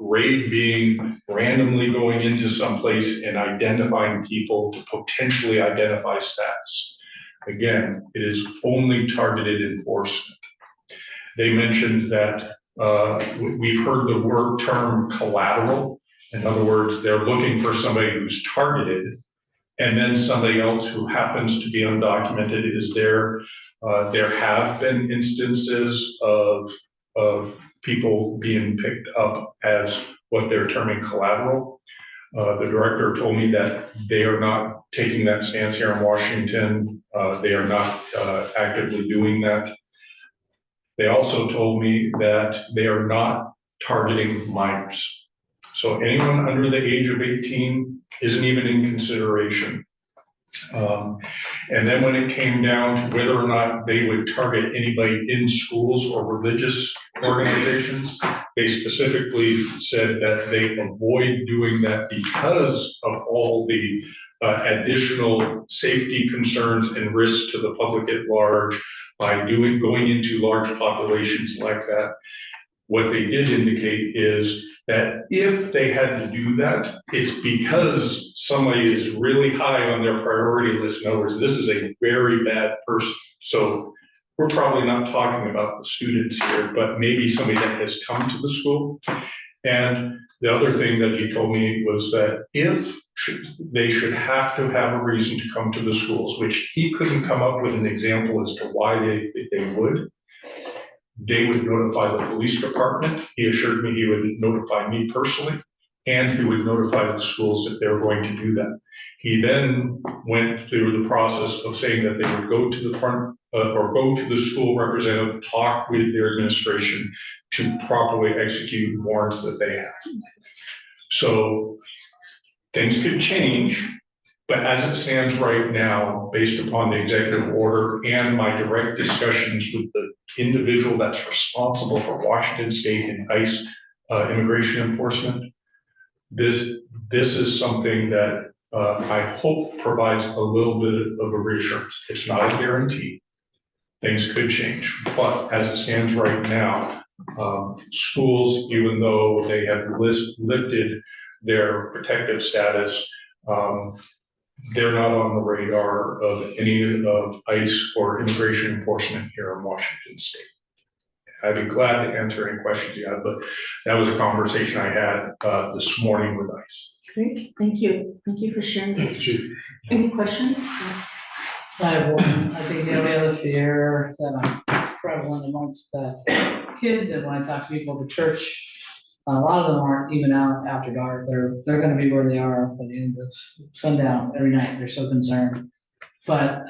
Raid being randomly going into some place and identifying people to potentially identify status. Again, it is only targeted enforcement. They mentioned that we've heard the term collateral. In other words, they're looking for somebody who's targeted, and then somebody else who happens to be undocumented is there. There have been instances of people being picked up as what they're terming collateral. The director told me that they are not taking that stance here in Washington. They are not actively doing that. They also told me that they are not targeting minors. So anyone under the age of 18 isn't even in consideration. And then when it came down to whether or not they would target anybody in schools or religious organizations, they specifically said that they avoid doing that because of all the additional safety concerns and risks to the public at large by going into large populations like that. What they did indicate is that if they had to do that, it's because somebody is really high on their priority list. In other words, this is a very bad person. So we're probably not talking about the students here, but maybe somebody that has come to the school. And the other thing that he told me was that they should have to have a reason to come to the schools, which he couldn't come up with an example as to why they would. They would notify the police department. He assured me he would notify me personally, and he would notify the schools if they were going to do that. He then went through the process of saying that they would go to the front or go to the school representative, talk with their administration to properly execute warrants that they have. So things could change, but as it stands right now, based upon the executive order and my direct discussions with the individual that's responsible for Washington State and ICE immigration enforcement, this is something that I hope provides a little bit of a reassurance. It's not a guarantee. Things could change, but as it stands right now, schools, even though they have lifted their protective status, they're not on the radar of any of ICE or immigration enforcement here in Washington State. I'd be glad to answer any questions you have, but that was a conversation I had this morning with ICE. Great, thank you. Thank you for sharing this. Any questions? I have one. I think the only other fear that I'm prevalent amongst the kids, and when I talk to people at the church, a lot of them aren't even out after dark. They're gonna be where they are by the end of sundown every night. They're so concerned. But,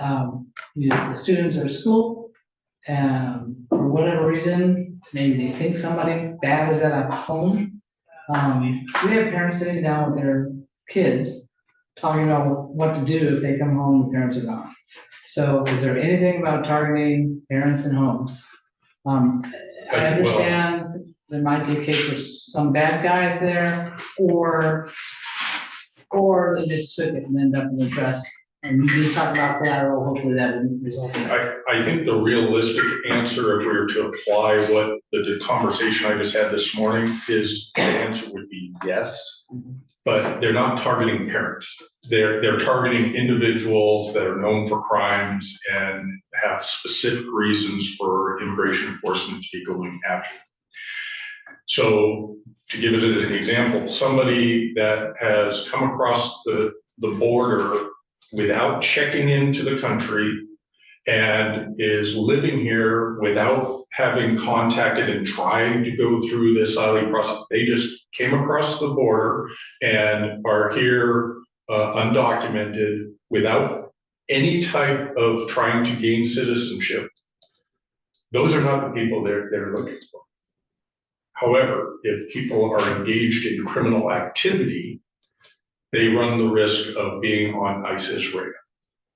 the students are at school, and for whatever reason, maybe they think somebody bad is at home. We have parents sitting down with their kids, talking about what to do if they come home and parents are gone. So is there anything about targeting parents in homes? I understand there might be a case with some bad guys there, or they just took it and ended up in the dress And you did talk about collateral, hopefully that would result in. I think the realistic answer, if we were to apply what the conversation I just had this morning, is the answer would be yes. But they're not targeting parents. They're targeting individuals that are known for crimes and have specific reasons for immigration enforcement to be going after them. So to give it as an example, somebody that has come across the border without checking into the country and is living here without having contacted and trying to go through this asylum process. They just came across the border and are here undocumented without any type of trying to gain citizenship. Those are not the people they're looking for. However, if people are engaged in criminal activity, they run the risk of being on ISIS radar.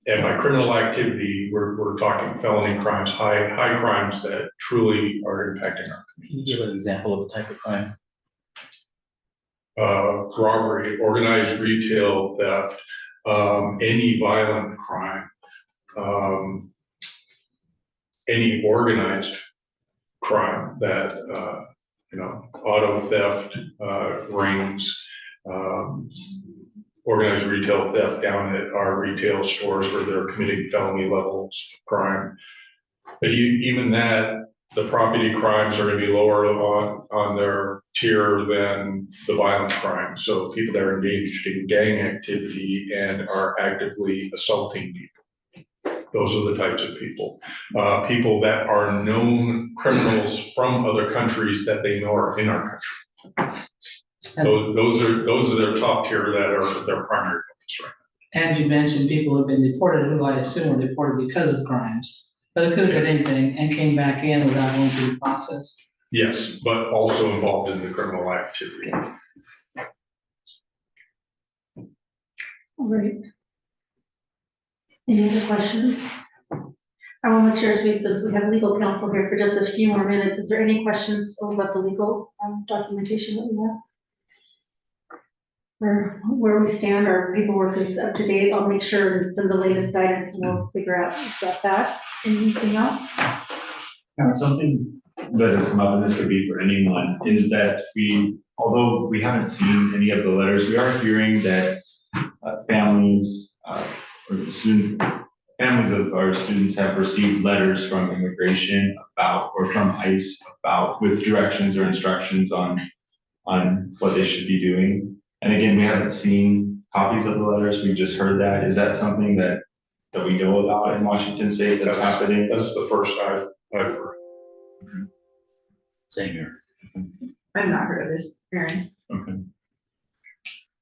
And by criminal activity, we're talking felony crimes, high crimes that truly are impacting our community. Can you give an example of the type of crime? Robbery, organized retail theft, any violent crime, any organized crime that, auto theft, rings, organized retail theft down at our retail stores where they're committing felony levels of crime. But even that, the property crimes are going to be lower on their tier than the violent crimes. So people that are engaged in gang activity and are actively assaulting people. Those are the types of people. People that are known criminals from other countries that they know are in our country. Those are their top tier that are their primary focus right now. And you mentioned people who've been deported, who I assume were deported because of crimes, but it could have been anything and came back in without going through the process. Yes, but also involved in the criminal activity. All right. Any other questions? I want to make sure, since we have legal counsel here for just a few more minutes, is there any questions about the legal documentation that we have? Where we stand, our paperwork is up to date. I'll make sure and send the latest guidance and we'll figure out about that. Anything else? Now, something that has come up, and this could be for anyone, is that although we haven't seen any of the letters, we are hearing that families of our students have received letters from immigration or from ICE with directions or instructions on what they should be doing. And again, we haven't seen copies of the letters. We just heard that. Is that something that we know about in Washington State that's happening? That's the first I've heard. Same here. I've not heard of this, Erin. Okay.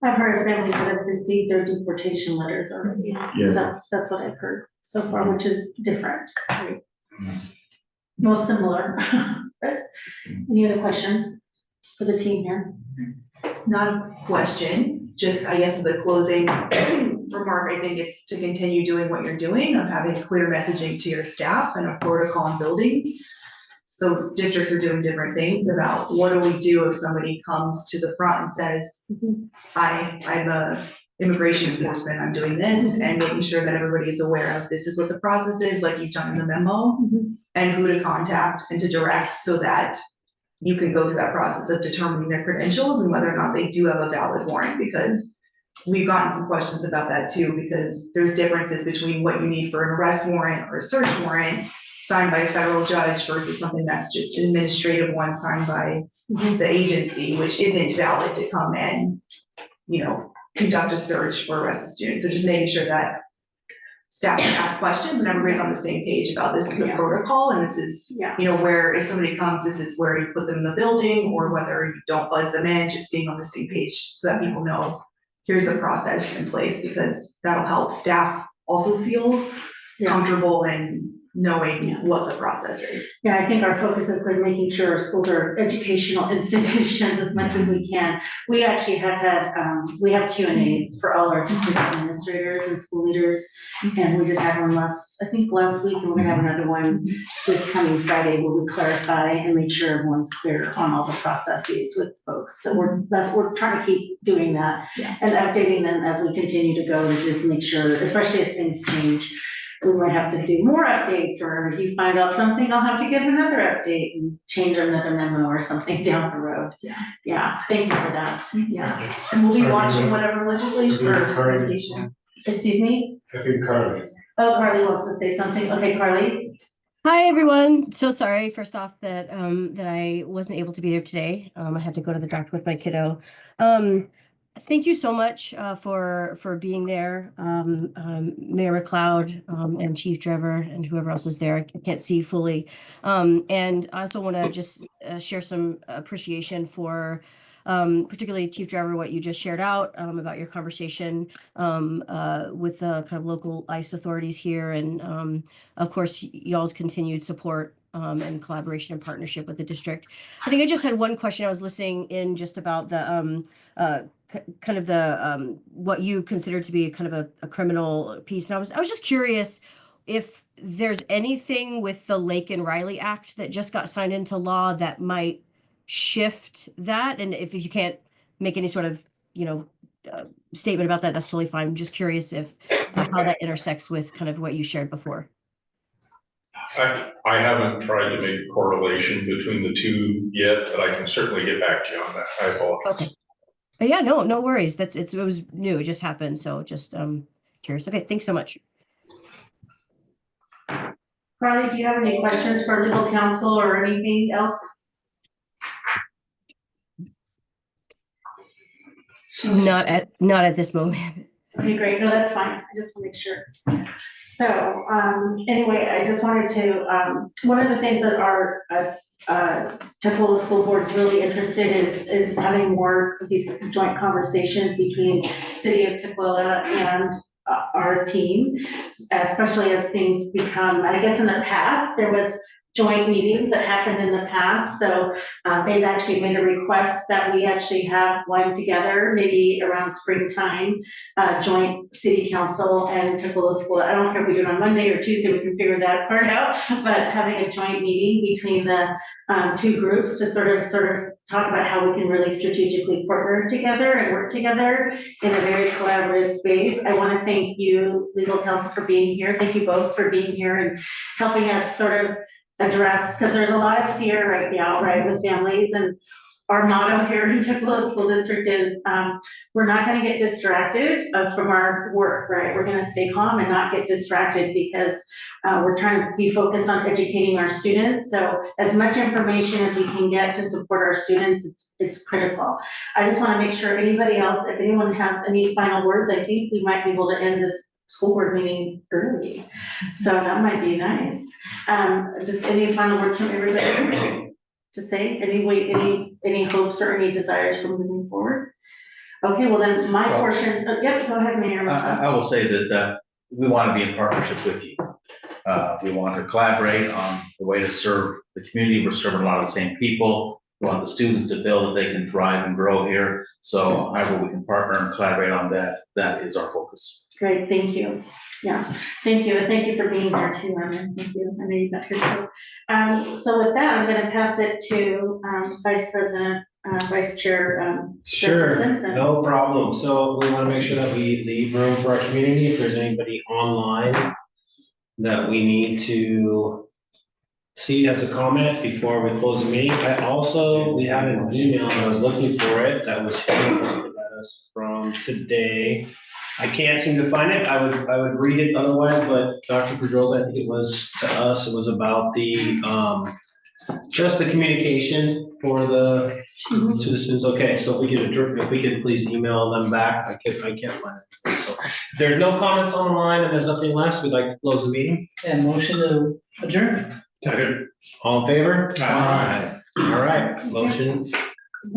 I've heard of families that have received their deportation letters already. Yes. So that's what I've heard so far, which is different. Right? Most similar. But any other questions for the team here? Not a question, just I guess as a closing remark, I think it's to continue doing what you're doing of having clear messaging to your staff and a protocol in buildings. So districts are doing different things about what do we do if somebody comes to the front and says, I'm a immigration enforcement, I'm doing this, and making sure that everybody is aware of this is what the process is, like you've done in the memo, and who to contact and to direct so that you can go through that process of determining their credentials and whether or not they do have a valid warrant, because we've gotten some questions about that too, because there's differences between what you need for an arrest warrant or a search warrant signed by a federal judge versus something that's just an administrative one signed by the agency, which isn't valid to come and, conduct a search or arrest a student. So just making sure that staff can ask questions and everybody's on the same page about this is the protocol, and this is, where if somebody comes, this is where you put them in the building, or whether you don't buzz them in, just being on the same page so that people know here's the process in place, because that'll help staff also feel comfortable and knowing what the process is. Yeah, I think our focus has been making sure our schools are educational institutions as much as we can. We actually have had, we have Q&As for all our district administrators and school leaders. And we just had one I think last week, and we're gonna have another one this coming Friday where we clarify and make sure everyone's clear on all the processes with folks. So we're trying to keep doing that and updating them as we continue to go to just make sure, especially as things change. We might have to do more updates, or if you find out something, I'll have to give another update and change another memo or something down the road. Yeah, thank you for that. Yeah. And we'll be watching whatever legislation or litigation. Excuse me? I think Carly. Oh, Carly wants to say something. Okay, Carly. Hi, everyone. So sorry, first off, that that I wasn't able to be there today. I had to go to the doctor with my kiddo. Thank you so much for being there, Mayor McLeod, and Chief Trevor, and whoever else is there. I can't see fully. And I also want to just share some appreciation for particularly Chief Trevor, what you just shared out about your conversation with the kind of local ICE authorities here, and of course, y'all's continued support and collaboration and partnership with the district. I think I just had one question. I was listening in just about the kind of the what you consider to be kind of a criminal piece, and I was just curious if there's anything with the Lake and Riley Act that just got signed into law that might shift that, and if you can't make any sort of statement about that, that's totally fine. I'm just curious if how that intersects with kind of what you shared before. I haven't tried to make a correlation between the two yet, but I can certainly get back to you on that. I apologize. Okay. Yeah, no worries. It was new. It just happened. So just curious. Okay, thanks so much. Carly, do you have any questions for legal counsel or anything else? Not at this moment. Okay, great. No, that's fine. I just want to make sure. So anyway, I just wanted to, one of the things that our Tukwila School Board's really interested is having more of these joint conversations between City of Tukwila and our team, especially as things become, I guess in the past, there was joint meetings that happened in the past. So they've actually made a request that we actually have one together, maybe around springtime, joint city council and Tukwila School. I don't care if we do it on Monday or Tuesday, we can figure that part out, but having a joint meeting between the two groups to sort of talk about how we can really strategically partner together and work together in a very collaborative space. I want to thank you, legal counsel, for being here. Thank you both for being here and helping us sort of address, because there's a lot of fear right now, right, with families. And our motto here in Tukwila School District is we're not going to get distracted from our work, right? We're going to stay calm and not get distracted because we're trying to be focused on educating our students. So as much information as we can get to support our students, it's critical. I just want to make sure anybody else, if anyone has any final words, I think we might be able to end this school board meeting early. So that might be nice. Just any final words from everybody to say? Any hopes or any desires for moving forward? Okay, well then my portion, yep, go ahead, Mayor. I will say that we want to be in partnership with you. We want to collaborate on the way to serve the community. We're serving a lot of the same people. We want the students to feel that they can thrive and grow here. So however we can partner and collaborate on that, that is our focus. Great, thank you. Yeah, thank you. And thank you for being here too, Armin. Thank you. I know you got here too. So with that, I'm going to pass it to Vice Chair Sure, Simpson. no problem. So we want to make sure that we leave room for our community. If there's anybody online that we need to see as a comment before we close the meeting. We had an email, and I was looking for it, that was at us from today. I can't seem to find it. I would read it otherwise, but Dr. Pedrosa, I think it was to us, it was about the just the communication for to the students. Okay, so if we could please email them back. I can't find it. So if there's no comments online and there's nothing less, we'd like to close the meeting. And motion to adjourn. Second. All in favor? Aye. All right, motion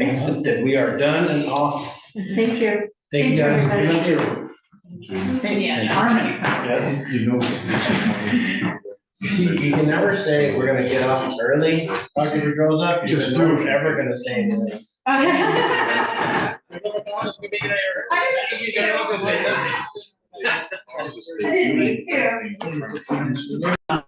accepted. We are done and off. Thank you. Thank you guys. Thank you. Yeah, harmony. Yes, you know. See, you can never say we're gonna get off early, Dr. Pedrosa, because Just no do one's it. ever gonna say anything. I didn't mean to.